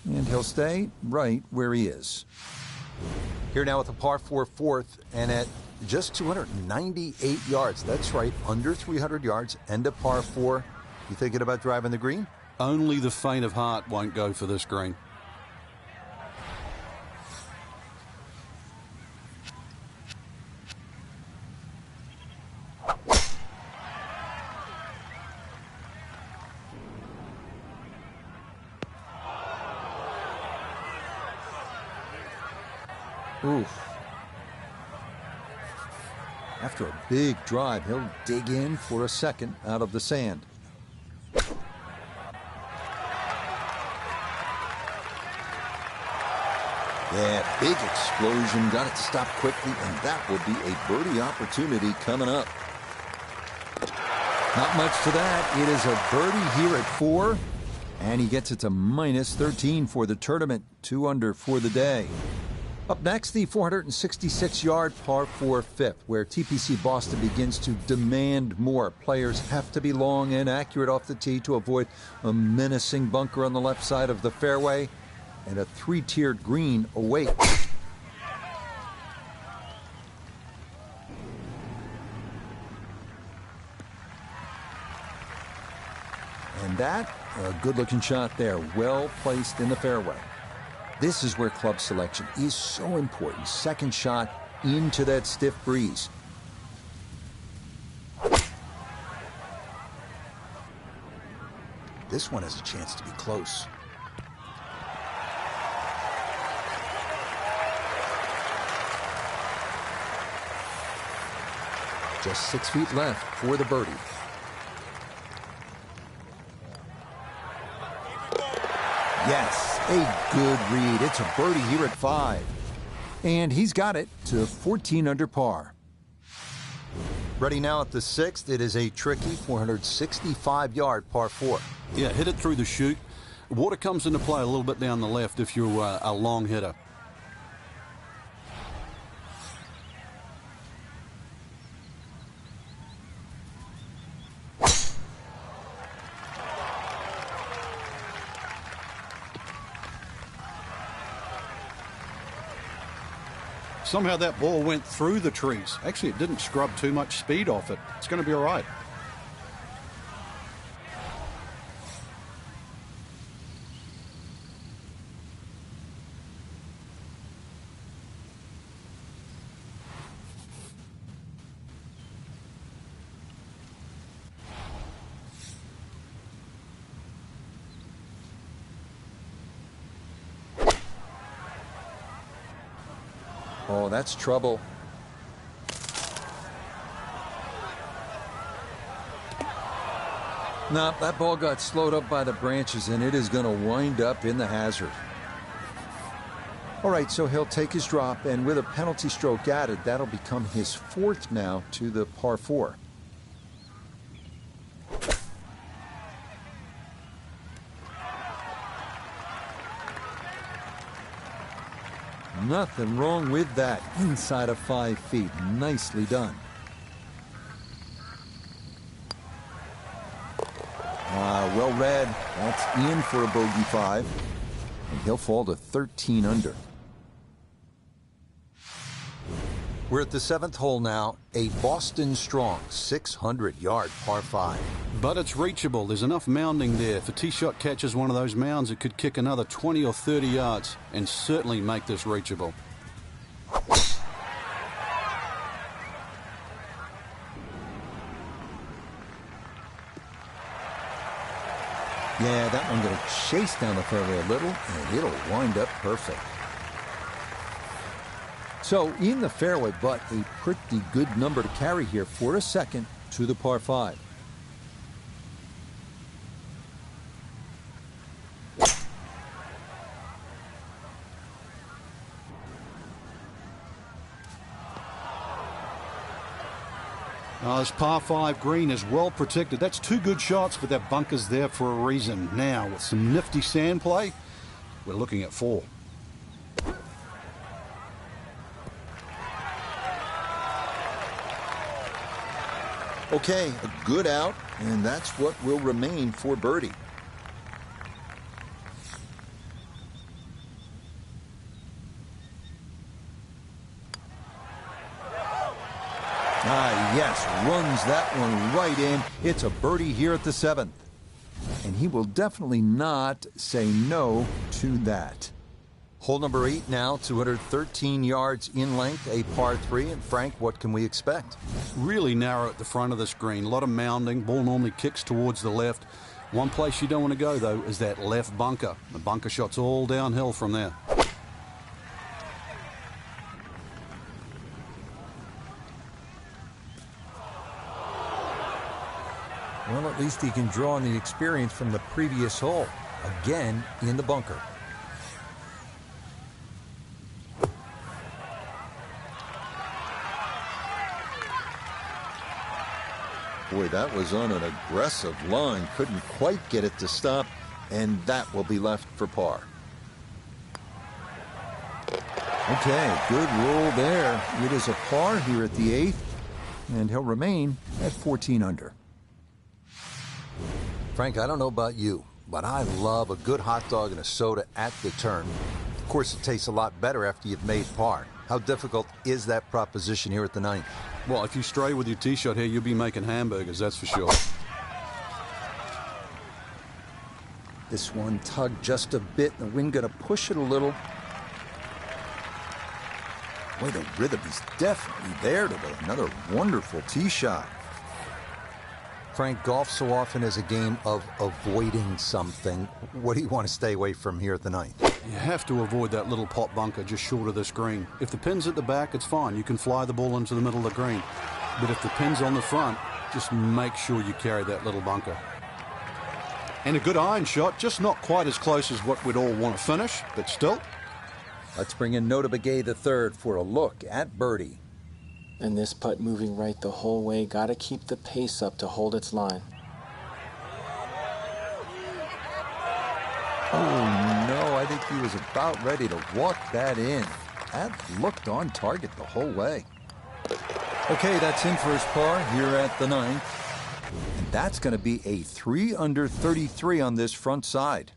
And he'll stay right where he is. Here now with a par 4 fourth, and at just 298 yards. That's right, under 300 yards and a par 4. You thinking about driving the green? Only the faint of heart won't go for this green. Oof. After a big drive, he'll dig in for a second out of the sand. Yeah, big explosion. Got it to stop quickly, and that will be a birdie opportunity coming up. Not much to that. It is a birdie here at 4, and he gets it to -13 for the tournament. 2 under for the day. Up next, the 466-yard par 4 fifth, where TPC Boston begins to demand more. Players have to be long and accurate off the tee to avoid a menacing bunker on the left side of the fairway, and a 3-tiered green awaits. And that, a good-looking shot there, well placed in the fairway. This is where club selection is so important. Second shot into that stiff breeze. This one has a chance to be close. Just 6 feet left for the birdie. Yes, a good read. It's a birdie here at 5. And he's got it to 14 under par. Ready now at the 6th. It is a tricky 465-yard par 4. Yeah, hit it through the chute. Water comes into play a little bit down the left if you're a long hitter. Somehow that ball went through the trees. Actually, it didn't scrub too much speed off it. It's going to be all right. Oh, that's trouble. No, that ball got slowed up by the branches, and it is going to wind up in the hazard. All right, so he'll take his drop, and with a penalty stroke added, that'll become his 4th now to the par 4. Nothing wrong with that. Inside of 5 feet. Nicely done. Well read. That's in for a bogey 5. And he'll fall to 13 under. We're at the 7th hole now. A Boston strong 600-yard par 5. But it's reachable. There's enough mounding there. If a tee shot catches one of those mounds, it could kick another 20 or 30 yards and certainly make this reachable. Yeah, that one going to chase down the fairway a little, and it'll wind up perfect. So in the fairway, but a pretty good number to carry here for a second to the par 5. This par 5 green is well protected. That's 2 good shots, but that bunker's there for a reason. Now, with some nifty sand play, we're looking at 4. Okay, a good out, and that's what will remain for birdie. Yes, runs that one right in. It's a birdie here at the 7th. And he will definitely not say no to that. Hole number 8 now, 213 yards in length, a par 3. And Frank, what can we expect? Really narrow at the front of this green. A lot of mounding. Ball normally kicks towards the left. One place you don't want to go, though, is that left bunker. The bunker shot's all downhill from there. Well, at least he can draw on the experience from the previous hole. Again, in the bunker. Boy, that was on an aggressive line. Couldn't quite get it to stop, and that will be left for par. Okay, good roll there. It is a par here at the 8th, and he'll remain at 14 under. Frank, I don't know about you, but I love a good hot dog and a soda at the turn. Of course, it tastes a lot better after you've made par. How difficult is that proposition here at the 9th? Well, if you stray with your tee shot here, you'll be making hamburgers, that's for sure. This one tugged just a bit. The wind going to push it a little. Boy, the rhythm is definitely there to another wonderful tee shot. Frank, golf so often is a game of avoiding something. What do you want to stay away from here at the 9th? You have to avoid that little pot bunker just short of this green. If the pin's at the back, it's fine. You can fly the ball into the middle of the green. But if the pin's on the front, just make sure you carry that little bunker. And a good iron shot, just not quite as close as what we'd all want to finish, but still. Let's bring in Nota Begay III for a look at birdie. And this putt moving right the whole way. Got to keep the pace up to hold its line. Oh, no, I think he was about ready to walk that in. That looked on target the whole way. Okay, that's in for his par here at the 9th. And that's going to be a 3 under 33 on this front side.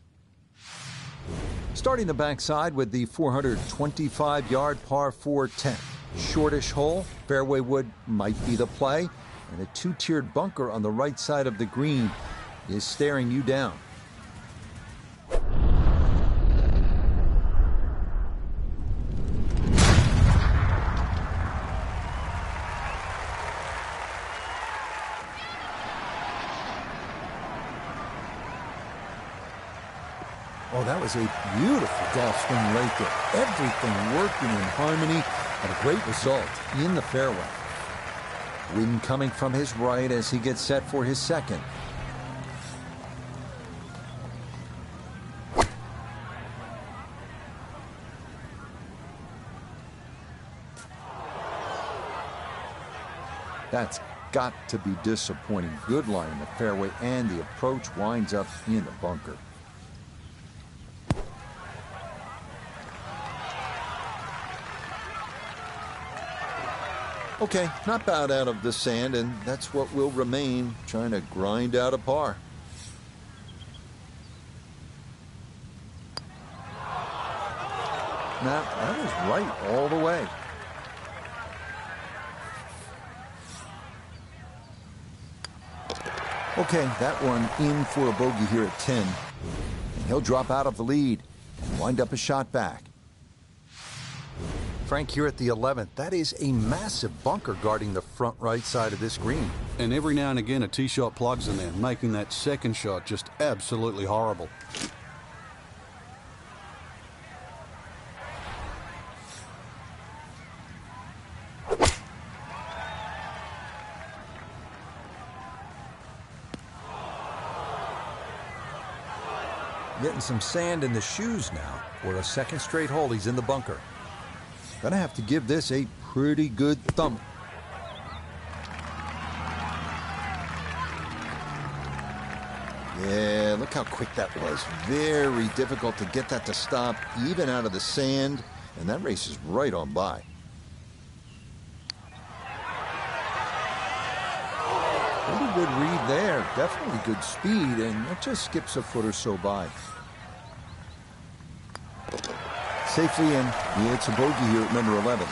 Starting the backside with the 425-yard par 4 10th. Shortish hole, fairway wood might be the play, and a 2-tiered bunker on the right side of the green is staring you down. Oh, that was a beautiful golf swing right there. Everything working in harmony. And a great result in the fairway. Wind coming from his right as he gets set for his second. That's got to be disappointing. Good line in the fairway, and the approach winds up in the bunker. Okay, not bad out of the sand, and that's what will remain, trying to grind out a par. Now, that was right all the way. Okay, that one in for a bogey here at 10. And he'll drop out of the lead and wind up a shot back. Frank, here at the 11th, that is a massive bunker guarding the front right side of this green. And every now and again, a tee shot plugs in there, making that second shot just absolutely horrible. Getting some sand in the shoes now. For a second straight hole, he's in the bunker. Gonna have to give this a pretty good thump. Yeah, look how quick that was. Very difficult to get that to stop, even out of the sand. And that race is right on by. Pretty good read there. Definitely good speed, and it just skips a foot or so by. Safely in. It's a bogey here at number 11.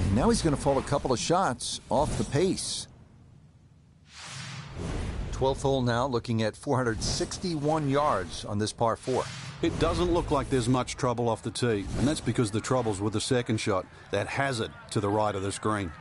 And now he's going to fall a couple of shots off the pace. 12th hole now, looking at 461 yards on this par 4. It doesn't look like there's much trouble off the tee, and that's because the trouble's with the second shot, that hazard to the right of this green.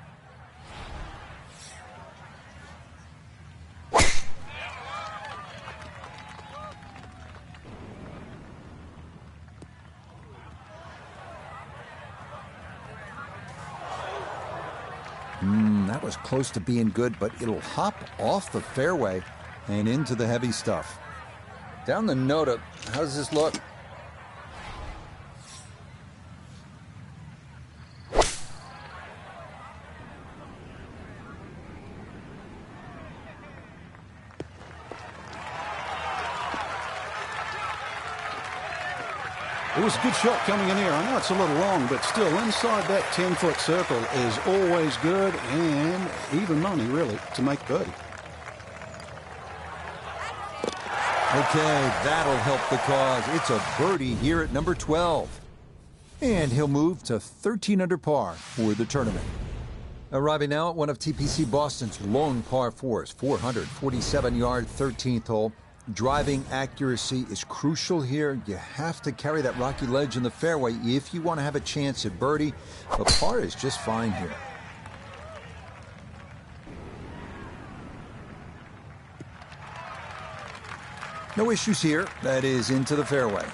That was close to being good, but it'll hop off the fairway and into the heavy stuff. Down the Nota, how does this look? It was a good shot coming in here. I know it's a little long, but still inside that 10-foot circle is always good, and even money, really, to make birdie. Okay, that'll help the cause. It's a birdie here at number 12. And he'll move to 13 under par for the tournament. Arriving now at one of TPC Boston's long par 4s, 447-yard 13th hole. Driving accuracy is crucial here. You have to carry that rocky ledge in the fairway if you want to have a chance at birdie. But par is just fine here. No issues here. That is into the fairway.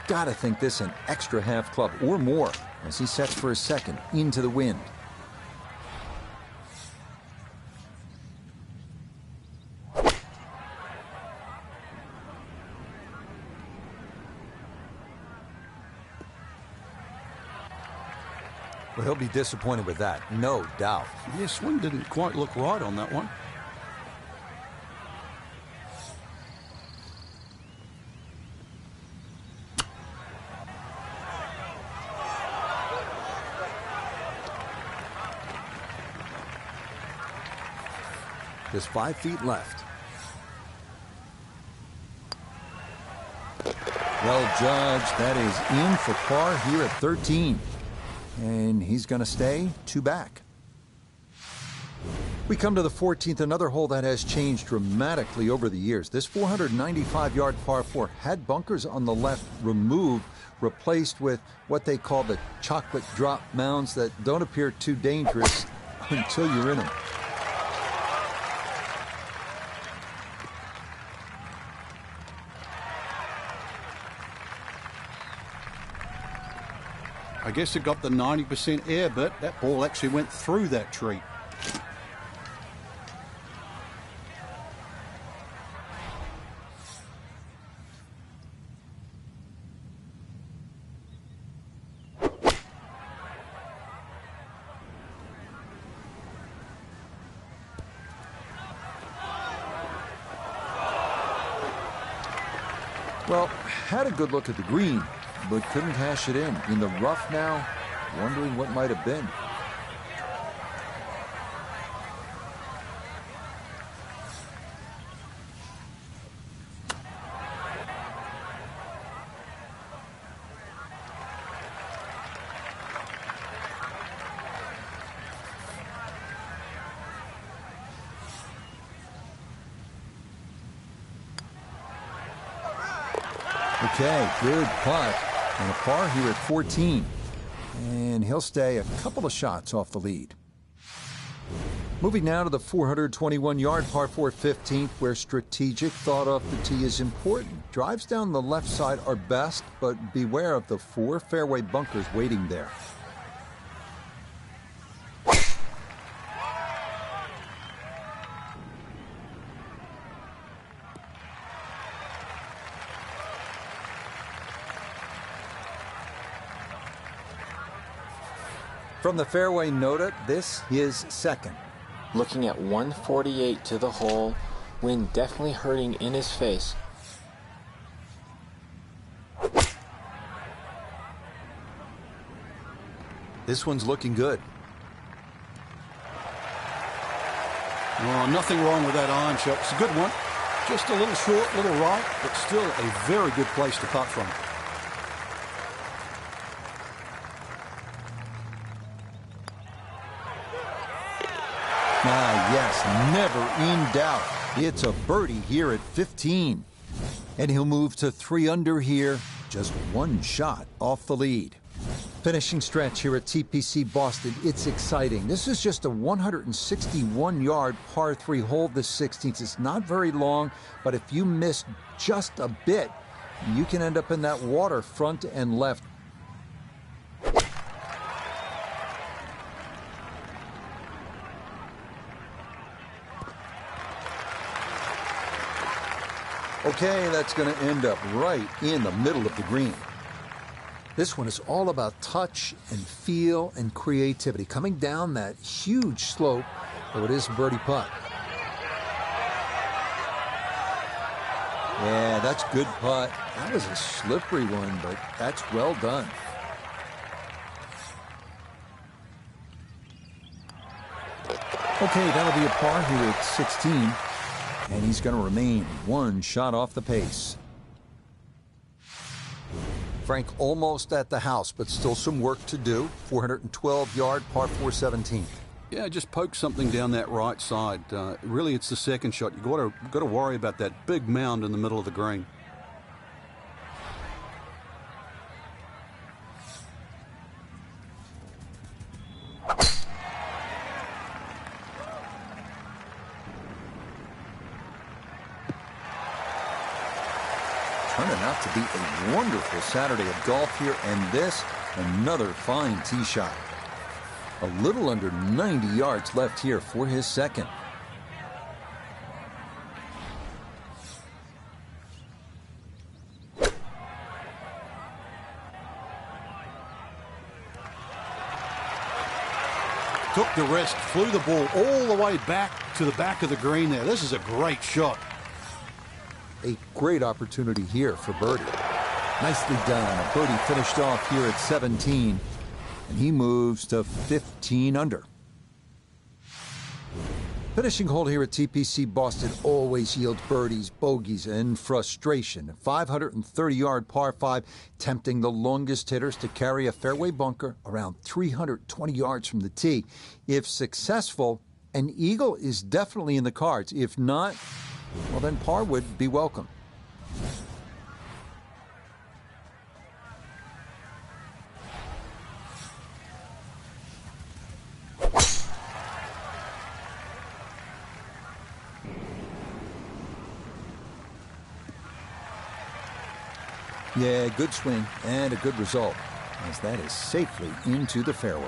Gotta think this an extra half club or more as he sets for a second into the wind. Well, he'll be disappointed with that, no doubt. Yeah, swing didn't quite look right on that one. Just 5 feet left. Well judged. That is in for par here at 13. And he's going to stay 2 back. We come to the 14th, another hole that has changed dramatically over the years. This 495-yard par 4 had bunkers on the left removed, replaced with what they call the chocolate drop mounds that don't appear too dangerous until you're in them. I guess it got the 90% air, but that ball actually went through that tree. Well, had a good look at the green, but couldn't cash it in. In the rough now, wondering what might have been. Okay, good putt. And a par here at 14. And he'll stay a couple of shots off the lead. Moving now to the 421-yard par 4 15th, where strategic thought off the tee is important. Drives down the left side are best, but beware of the 4 fairway bunkers waiting there. From the fairway nota, this is second. Looking at 148 to the hole, wind definitely hurting in his face. This one's looking good. Oh, nothing wrong with that iron shot. It's a good one. Just a little short, little right, but still a very good place to putt from. Ah, yes, never in doubt. It's a birdie here at 15. And he'll move to 3 under here, just 1 shot off the lead. Finishing stretch here at TPC Boston. It's exciting. This is just a 161-yard par 3 hole, the 16th. It's not very long, but if you miss just a bit, you can end up in that water front and left. Okay, that's going to end up right in the middle of the green. This one is all about touch and feel and creativity. Coming down that huge slope, though it is a birdie putt. Yeah, that's good putt. That was a slippery one, but that's well done. Okay, that'll be a par here at 16. And he's going to remain 1 shot off the pace. Frank almost at the house, but still some work to do. 412-yard par 4 17th. Yeah, just poke something down that right side. Really, it's the second shot. You've got to worry about that big mound in the middle of the green. Turning out to be a wonderful Saturday of golf here, and this, another fine tee shot. A little under 90 yards left here for his second. Took the risk, flew the ball all the way back to the back of the green there. This is a great shot. A great opportunity here for birdie. Nicely done. A birdie finished off here at 17, and he moves to 15 under. Finishing hole here at TPC Boston always yields birdies, bogeys, and frustration. 530-yard par 5, tempting the longest hitters to carry a fairway bunker around 320 yards from the tee. If successful, an eagle is definitely in the cards. If not, well, then par would be welcome. Yeah, good swing and a good result. as that is safely into the fairway.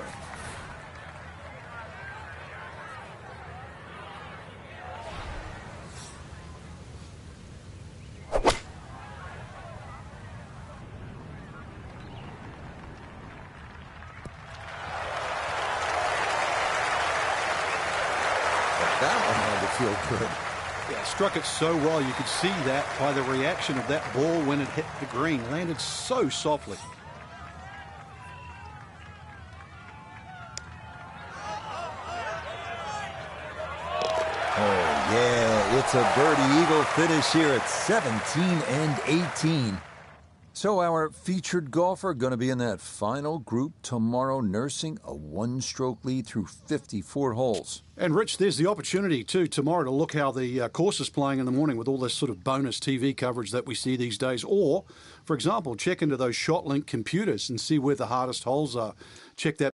That one had to feel good. Yeah, struck it so well. You could see that by the reaction of that ball when it hit the green. Landed so softly. Oh, yeah, it's a birdie eagle finish here at 17 and 18. So our featured golfer going to be in that final group tomorrow, nursing a one-stroke lead through 54 holes. And, Rich, there's the opportunity, too, tomorrow to look how the course is playing in the morning with all this sort of bonus TV coverage that we see these days. Or, for example, check into those ShotLink computers and see where the hardest holes are. Check that.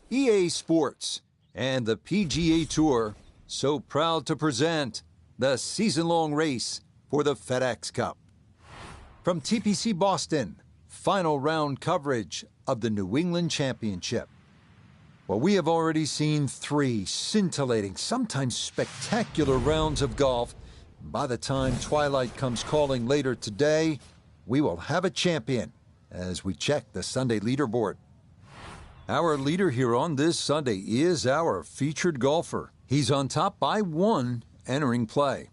EA Sports and the PGA Tour so proud to present the season-long race for the FedEx Cup. From TPC Boston, final round coverage of the New England Championship. Well, we have already seen 3 scintillating, sometimes spectacular rounds of golf. By the time twilight comes calling later today, we will have a champion as we check the Sunday leaderboard. Our leader here on this Sunday is our featured golfer. He's on top by 1 entering play.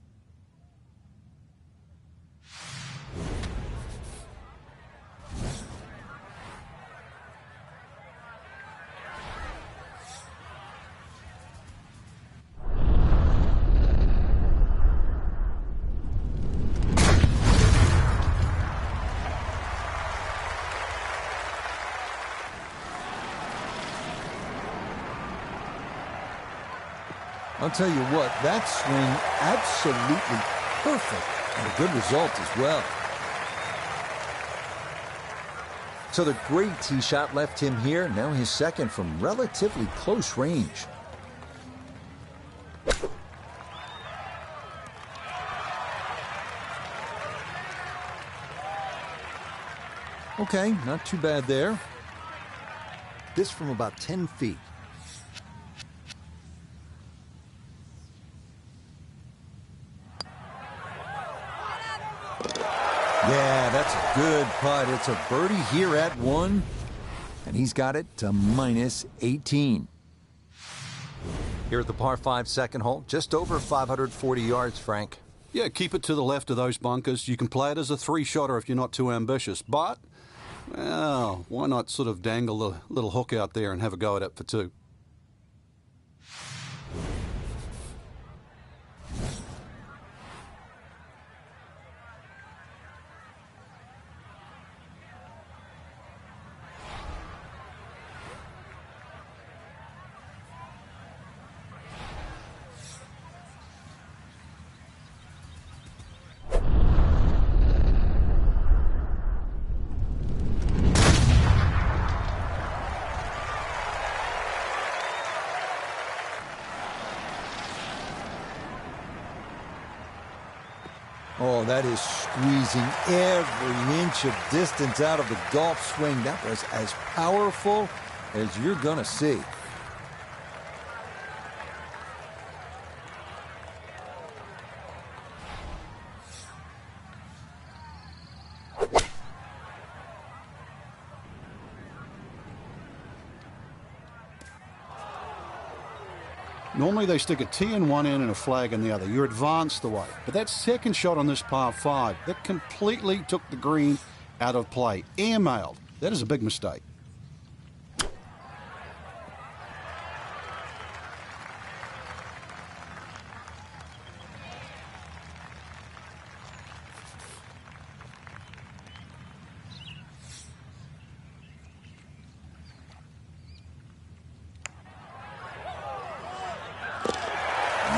I'll tell you what, that swing absolutely perfect and a good result as well. So the great tee shot left him here, now his second from relatively close range. Okay, not too bad there. This from about 10 feet. Yeah, that's a good putt. It's a birdie here at 1, and he's got it to minus 18. Here at the par 5 second hole, just over 540 yards, Frank. Yeah, keep it to the left of those bunkers. You can play it as a 3-shotter if you're not too ambitious. But, well, why not sort of dangle the little hook out there and have a go at it for 2? Oh, that is squeezing every inch of distance out of the golf swing. That was as powerful as you're going to see. Normally they stick a tee in one end and a flag in the other. You're advanced away. But that second shot on this par 5, that completely took the green out of play. Airmailed. That is a big mistake.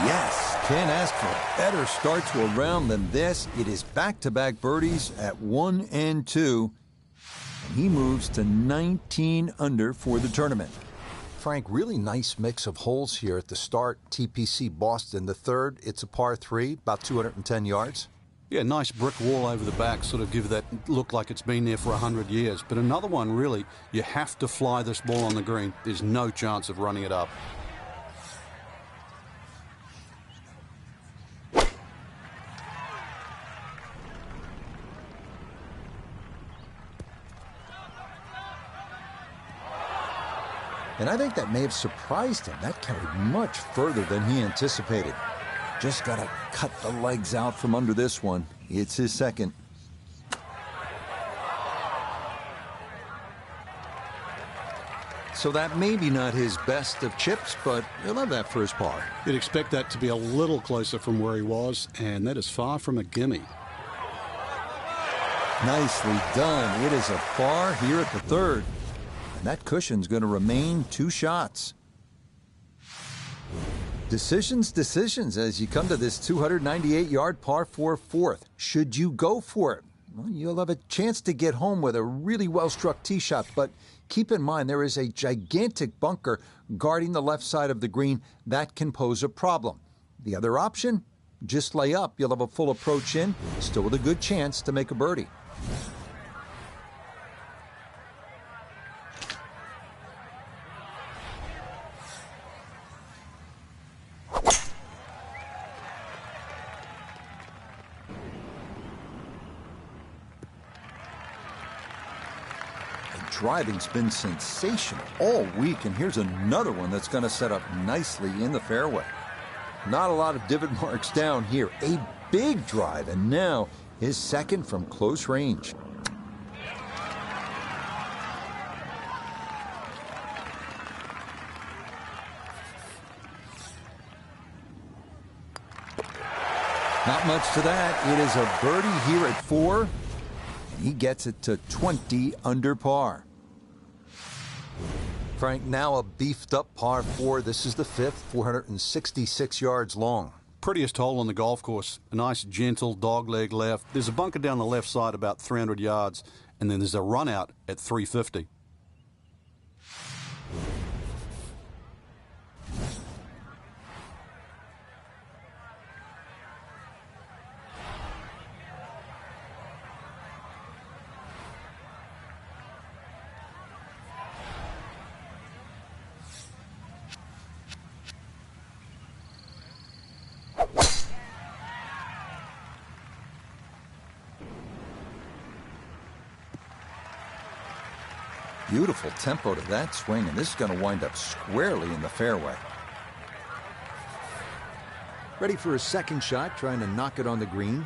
Yes. Can't ask for a better start to a round than this. It is back-to-back birdies at 1 and 2. And he moves to 19 under for the tournament. Frank, really nice mix of holes here at the start. TPC Boston, the third, it's a par 3, about 210 yards. Yeah, nice brick wall over the back, sort of give that look like it's been there for 100 years. But another one, really, you have to fly this ball on the green. There's no chance of running it up. And I think that may have surprised him. That carried much further than he anticipated. Just got to cut the legs out from under this one. It's his second. So that maybe not his best of chips, but he'll have that for his par. You'd expect that to be a little closer from where he was, and that is far from a gimme. Nicely done. It is a par here at the third. And that cushion's going to remain 2 shots. Decisions as you come to this 298-yard par 4 fourth. Should you go for it? Well, you'll have a chance to get home with a really well-struck tee shot, but keep in mind there is a gigantic bunker guarding the left side of the green. That can pose a problem. The other option, just lay up. You'll have a full approach in, still with a good chance to make a birdie. Driving's been sensational all week, and here's another one that's going to set up nicely in the fairway. Not a lot of divot marks down here. A big drive, and now his second from close range. Not much to that. It is a birdie here at 4, and he gets it to 20 under par. Frank, now a beefed-up par 4. This is the 5th, 466 yards long. Prettiest hole on the golf course. A nice, gentle dogleg left. There's a bunker down the left side about 300 yards, and then there's a run out at 350. Beautiful tempo to that swing, and this is going to wind up squarely in the fairway. Ready for a second shot, trying to knock it on the green.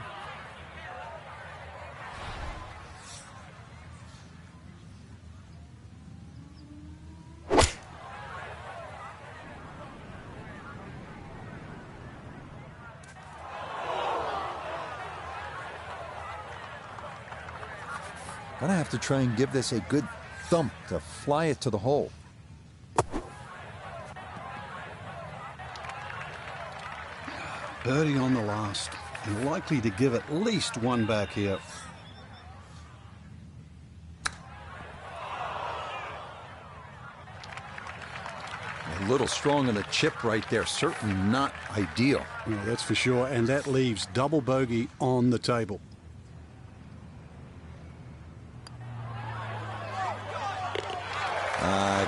Gonna have to try and give this a good thump to fly it to the hole. Birdie on the last, and likely to give at least one back here. A little strong on the chip right there. Certainly not ideal. No, that's for sure, and that leaves double bogey on the table.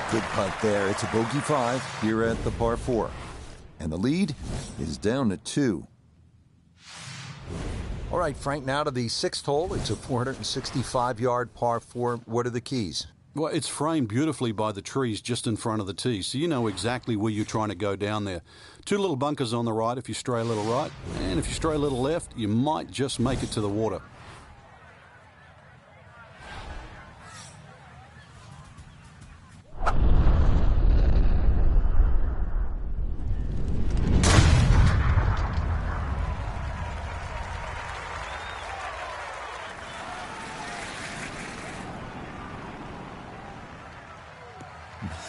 Good putt there. It's a bogey 5 here at the par 4. And the lead is down to 2. All right, Frank, now to the 6th hole. It's a 465-yard par 4. What are the keys? Well, it's framed beautifully by the trees just in front of the tee, so you know exactly where you're trying to go down there. 2 little bunkers on the right if you stray a little right, and if you stray a little left, you might just make it to the water.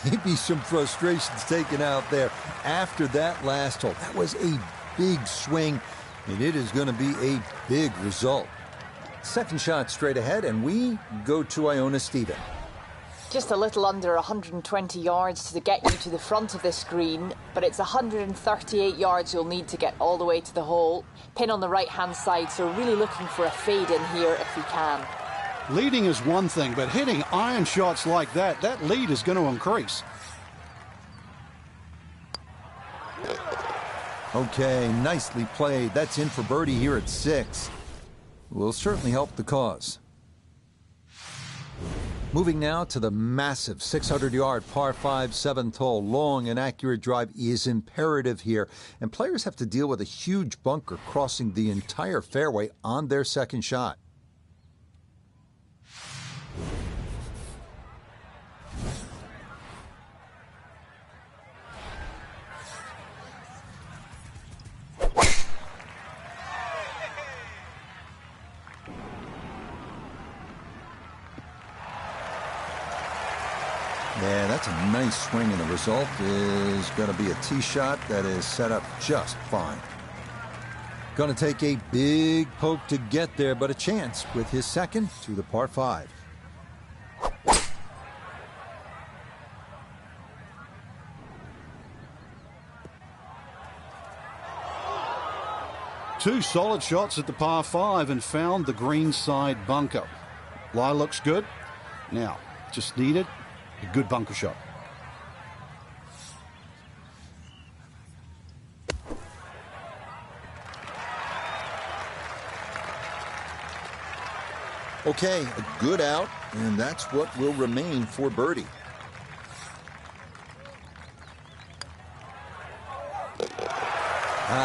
Maybe some frustrations taken out there after that last hole. That was a big swing, and it is going to be a big result. Second shot straight ahead, and we go to Iona Stephen. Just a little under 120 yards to get you to the front of this green, but it's 138 yards you'll need to get all the way to the hole. Pin on the right-hand side, so really looking for a fade in here if you can. Leading is one thing, but hitting iron shots like that lead is going to increase. Okay, nicely played. That's in for birdie here at 6. Will certainly help the cause. Moving now to the massive 600-yard par 5 7th hole. Long and accurate drive is imperative here, and players have to deal with a huge bunker crossing the entire fairway on their second shot. Yeah, that's a nice swing, and the result is going to be a tee shot that is set up just fine. Going to take a big poke to get there, but a chance with his second to the par 5. Two solid shots at the par 5 and found the green side bunker. Lie looks good. Now, just needed a good bunker shot. Okay, a good out, and that's what will remain for birdie.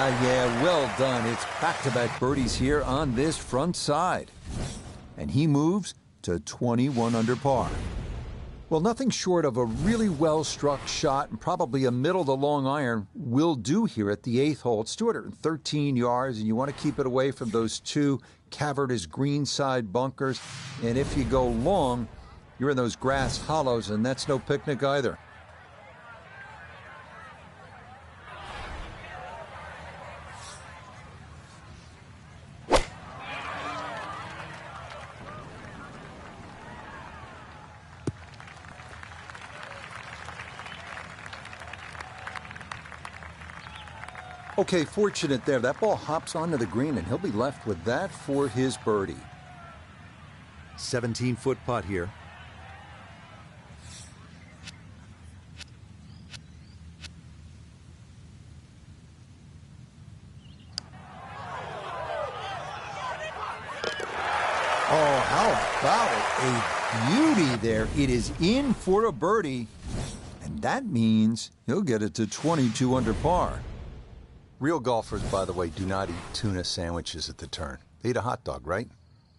Yeah, well done. It's back-to-back birdies here on this front side. And he moves to 21 under par. Well, nothing short of a really well-struck shot and probably a middle-to-long iron will do here at the 8th hole. It's 213 yards, and you want to keep it away from those two cavernous greenside bunkers. And if you go long, you're in those grass hollows, and that's no picnic either. Okay, fortunate there. That ball hops onto the green, and he'll be left with that for his birdie. 17-foot putt here. Oh, how about a beauty there. It is in for a birdie, and that means he'll get it to 22 under par. Real golfers, by the way, do not eat tuna sandwiches at the turn. They eat a hot dog, right?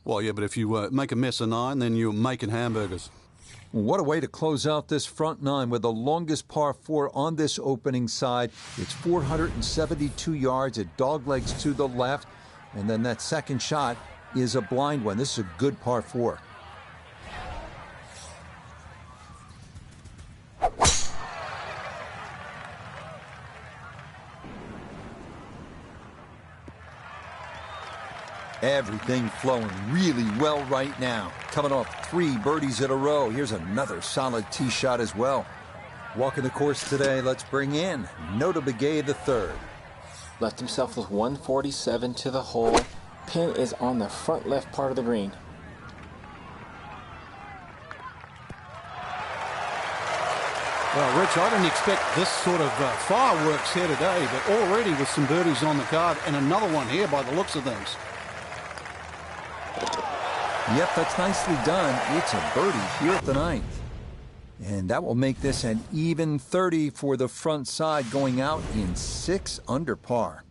Well, yeah, but if you make a mess of 9, then you're making hamburgers. What a way to close out this front 9 with the longest par 4 on this opening side. It's 472 yards at doglegs to the left, and then that second shot is a blind one. This is a good par 4. Everything flowing really well right now. Coming off 3 birdies in a row. Here's another solid tee shot as well. Walking the course today, let's bring in Nota Begay III. Left himself with 147 to the hole. Pin is on the front left part of the green. Well, Rich, I didn't expect this sort of fireworks here today, but already with some birdies on the card and another one here by the looks of things. Yep, that's nicely done. It's a birdie here at the 9th. And that will make this an even 30 for the front side, going out in 6 under par.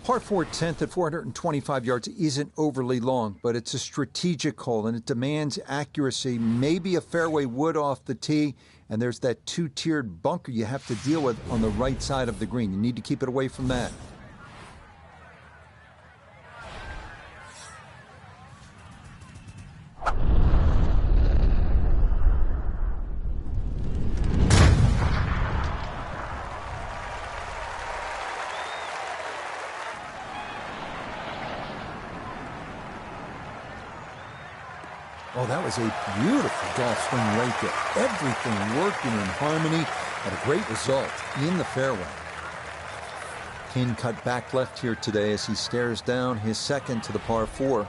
Par 4 10th at 425 yards isn't overly long, but it's a strategic hole, and it demands accuracy, maybe a fairway wood off the tee, and there's that 2-tiered bunker you have to deal with on the right side of the green. You need to keep it away from that. Oh, that was a beautiful golf swing right there. Everything working in harmony and a great result in the fairway. Pin cut back left here today as he stares down his second to the par 4.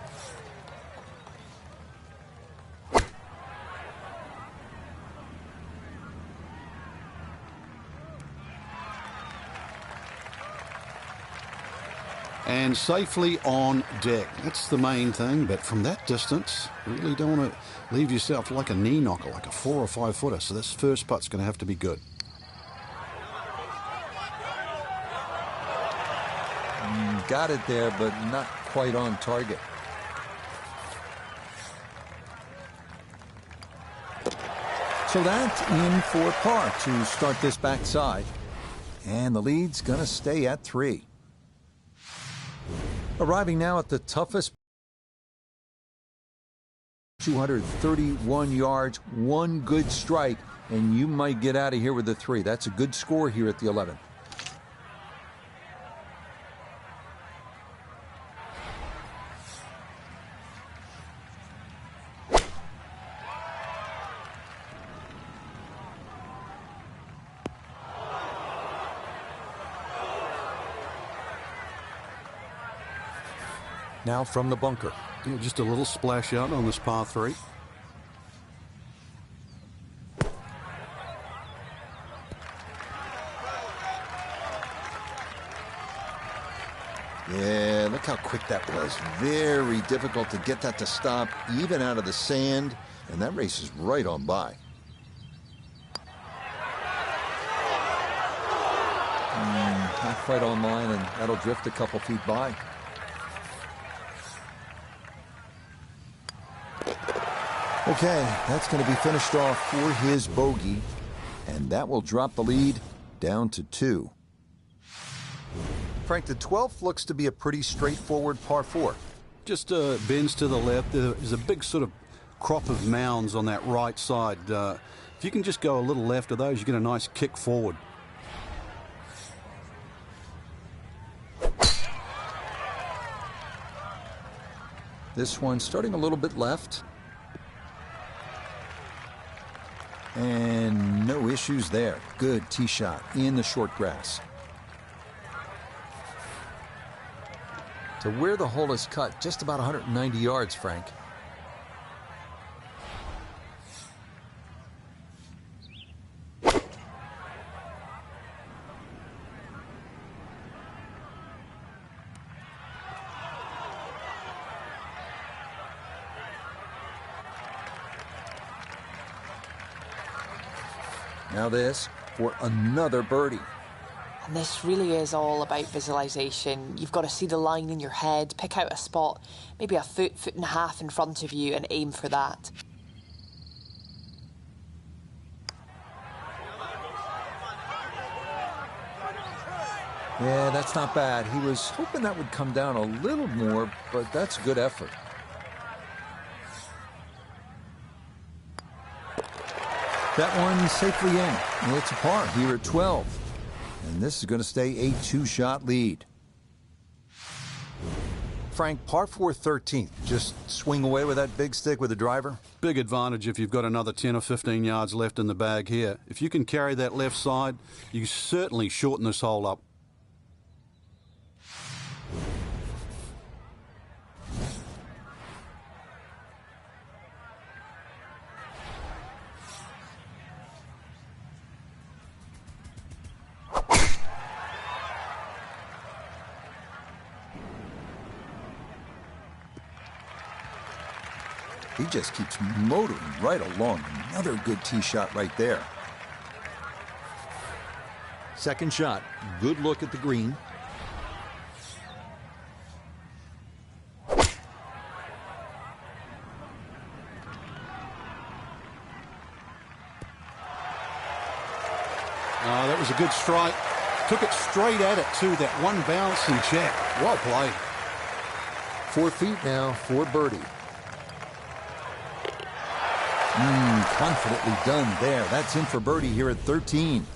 And safely on deck. That's the main thing, but from that distance, really don't want to leave yourself like a knee knocker, like a 4 or 5 footer. So this first putt's going to have to be good. Got it there, but not quite on target. So that's in for par to start this backside. And the lead's going to stay at 3. Arriving now at the toughest, 231 yards, one good strike, and you might get out of here with a 3. That's a good score here at the 11th. Now from the bunker. Yeah, just a little splash out on this par 3. Yeah, look how quick that was. Very difficult to get that to stop, even out of the sand, and that race is right on by. Not quite on line, and that'll drift a couple feet by. Okay, that's going to be finished off for his bogey, and that will drop the lead down to 2. Frank, the 12th looks to be a pretty straightforward par 4. Just bends to the left. There's a big sort of crop of mounds on that right side. If you can just go a little left of those, you get a nice kick forward. This one starting a little bit left. And no issues there. Good tee shot in the short grass. To where the hole is cut, just about 190 yards, Frank. Now this for another birdie. And this really is all about visualization. You've got to see the line in your head, pick out a spot, maybe a foot and a half in front of you, and aim for that. Yeah, that's not bad. He was hoping that would come down a little more, but that's good effort. That one safely in. And it's a par here at 12. And this is going to stay a 2-shot lead. Frank, par 4 13th. Just swing away with that big stick with the driver? Big advantage if you've got another 10 or 15 yards left in the bag here. If you can carry that left side, you certainly shorten this hole up. He just keeps motoring right along. Another good tee shot right there. Second shot. Good look at the green. That was a good strike. Took it straight at it, too. That one bounce and check. Well played. 4 feet now for birdie. Confidently done there. That's in for birdie here at 13.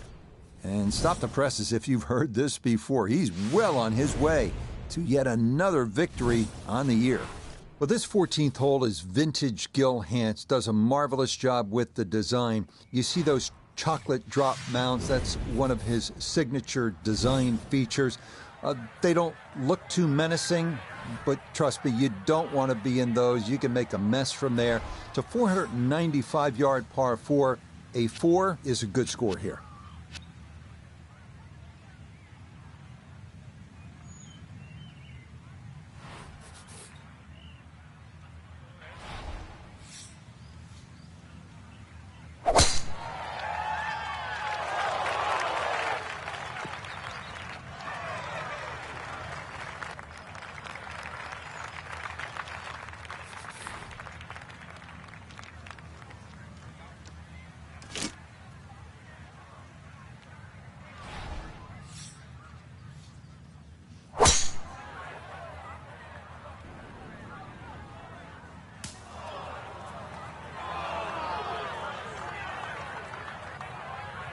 And stop the press as if you've heard this before. He's well on his way to yet another victory on the year. Well, this 14th hole is vintage Gil Hanse. Does a marvelous job with the design. You see those chocolate drop mounds. That's one of his signature design features. They don't look too menacing, but trust me, you don't want to be in those. You can make a mess from there. It's a 495-yard par 4. A 4 is a good score here.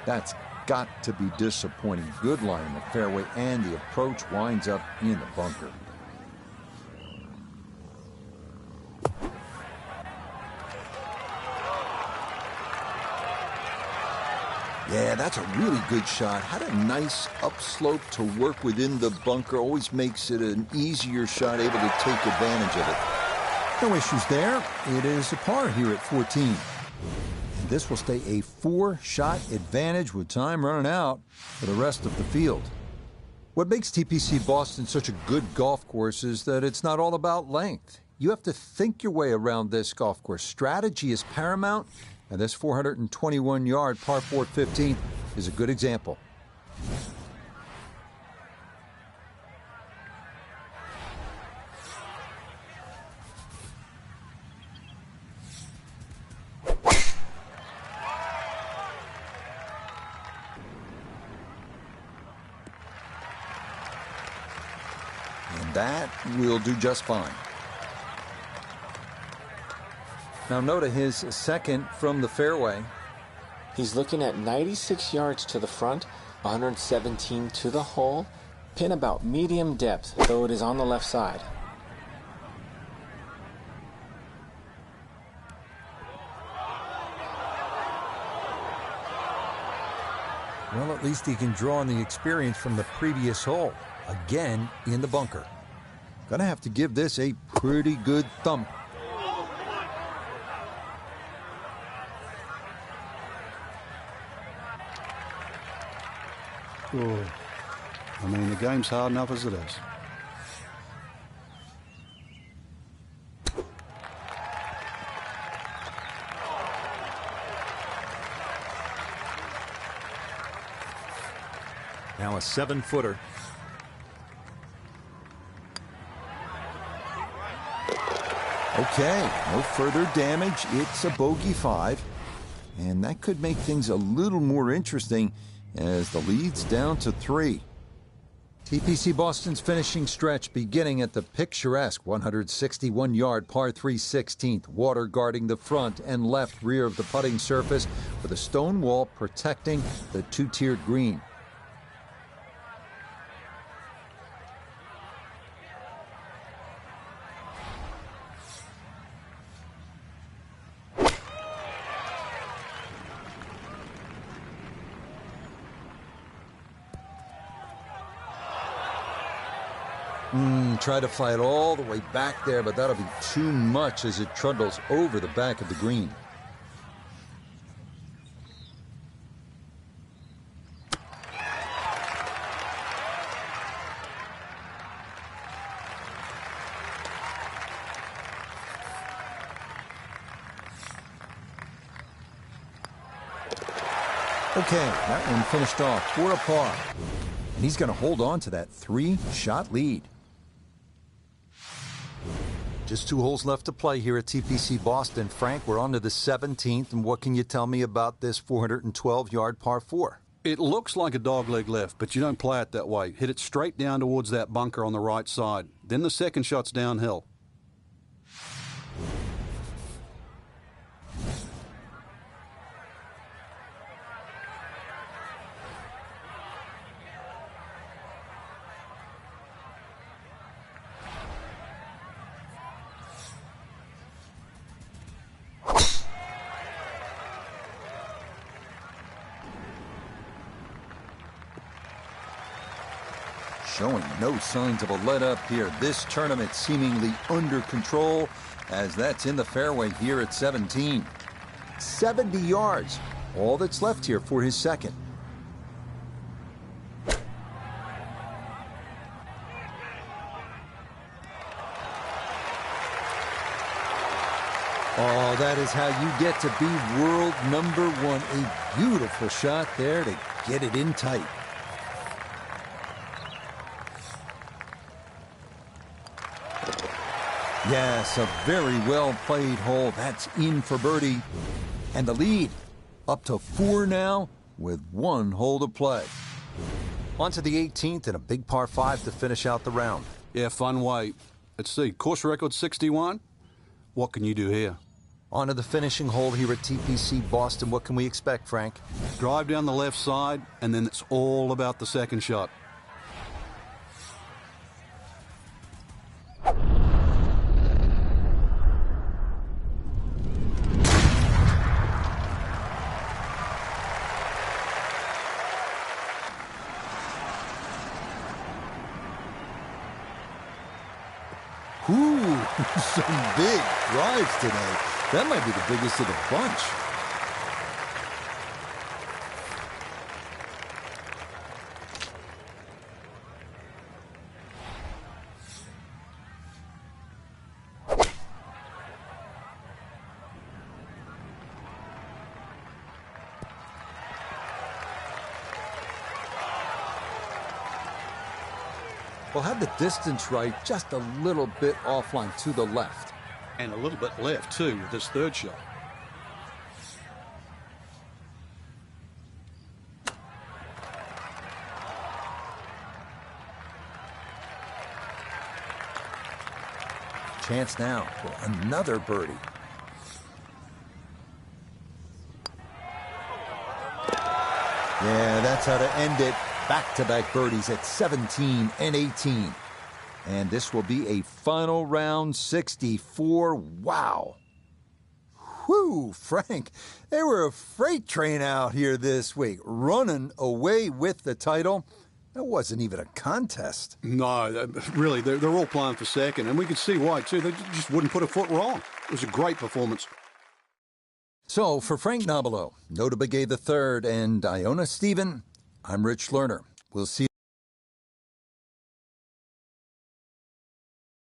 That's got to be disappointing. Good line in the fairway, and the approach winds up in the bunker. Yeah, that's a really good shot. Had a nice upslope to work within the bunker. Always makes it an easier shot, able to take advantage of it. No issues there. It is a par here at 14. This will stay a 4-shot advantage with time running out for the rest of the field. What makes TPC Boston such a good golf course is that it's not all about length. You have to think your way around this golf course. Strategy is paramount, and this 421-yard par 4 15th is a good example. That will do just fine. Now Noda, his second from the fairway. He's looking at 96 yards to the front, 117 to the hole. Pin about medium depth, though it is on the left side. Well, at least he can draw on the experience from the previous hole. Again in the bunker. Gonna have to give this a pretty good thump. Oh, I mean, the game's hard enough as it is. Now a 7-footer. Okay, no further damage. It's a bogey 5. And that could make things a little more interesting as the lead's down to 3. TPC Boston's finishing stretch beginning at the picturesque 161-yard par 3 16th, water guarding the front and left rear of the putting surface with a stone wall protecting the 2-tiered green. Try to fly it all the way back there, but that'll be too much as it trundles over the back of the green. Okay, that one finished off for a par. And he's going to hold on to that 3-shot lead. Just 2 holes left to play here at TPC Boston. Frank, we're on to the 17th, and what can you tell me about this 412-yard par 4? It looks like a dogleg left, but you don't play it that way. Hit it straight down towards that bunker on the right side. Then the second shot's downhill. showing no signs of a let-up here. This tournament seemingly under control, as that's in the fairway here at 17. 70 yards, all that's left here for his second. Oh, that is how you get to be world number one. A beautiful shot there to get it in tight. Yes, a very well played hole. That's in for birdie. And the lead up to 4 now with 1 hole to play. On to the 18th and a big par 5 to finish out the round. Yeah, fun way. Let's see, course record 61. What can you do here? On to the finishing hole here at TPC Boston. What can we expect, Frank? Drive down the left side, and then it's all about the second shot. Ooh, some big drives today. That might be the biggest of the bunch. We'll have the distance right, just a little bit offline to the left. And a little bit left, too, with this third shot. Chance now for another birdie. Yeah, that's how to end it. Back-to-back birdies at 17 and 18. And this will be a final round 64. Wow. Whew, Frank, they were a freight train out here this week, running away with the title. That wasn't even a contest. No, really, they're all playing for second, and we could see why, too. They just wouldn't put a foot wrong. It was a great performance. So, for Frank Nobilo, Nota Begay III, and Iona Stephen, I'm Rich Lerner. We'll see you.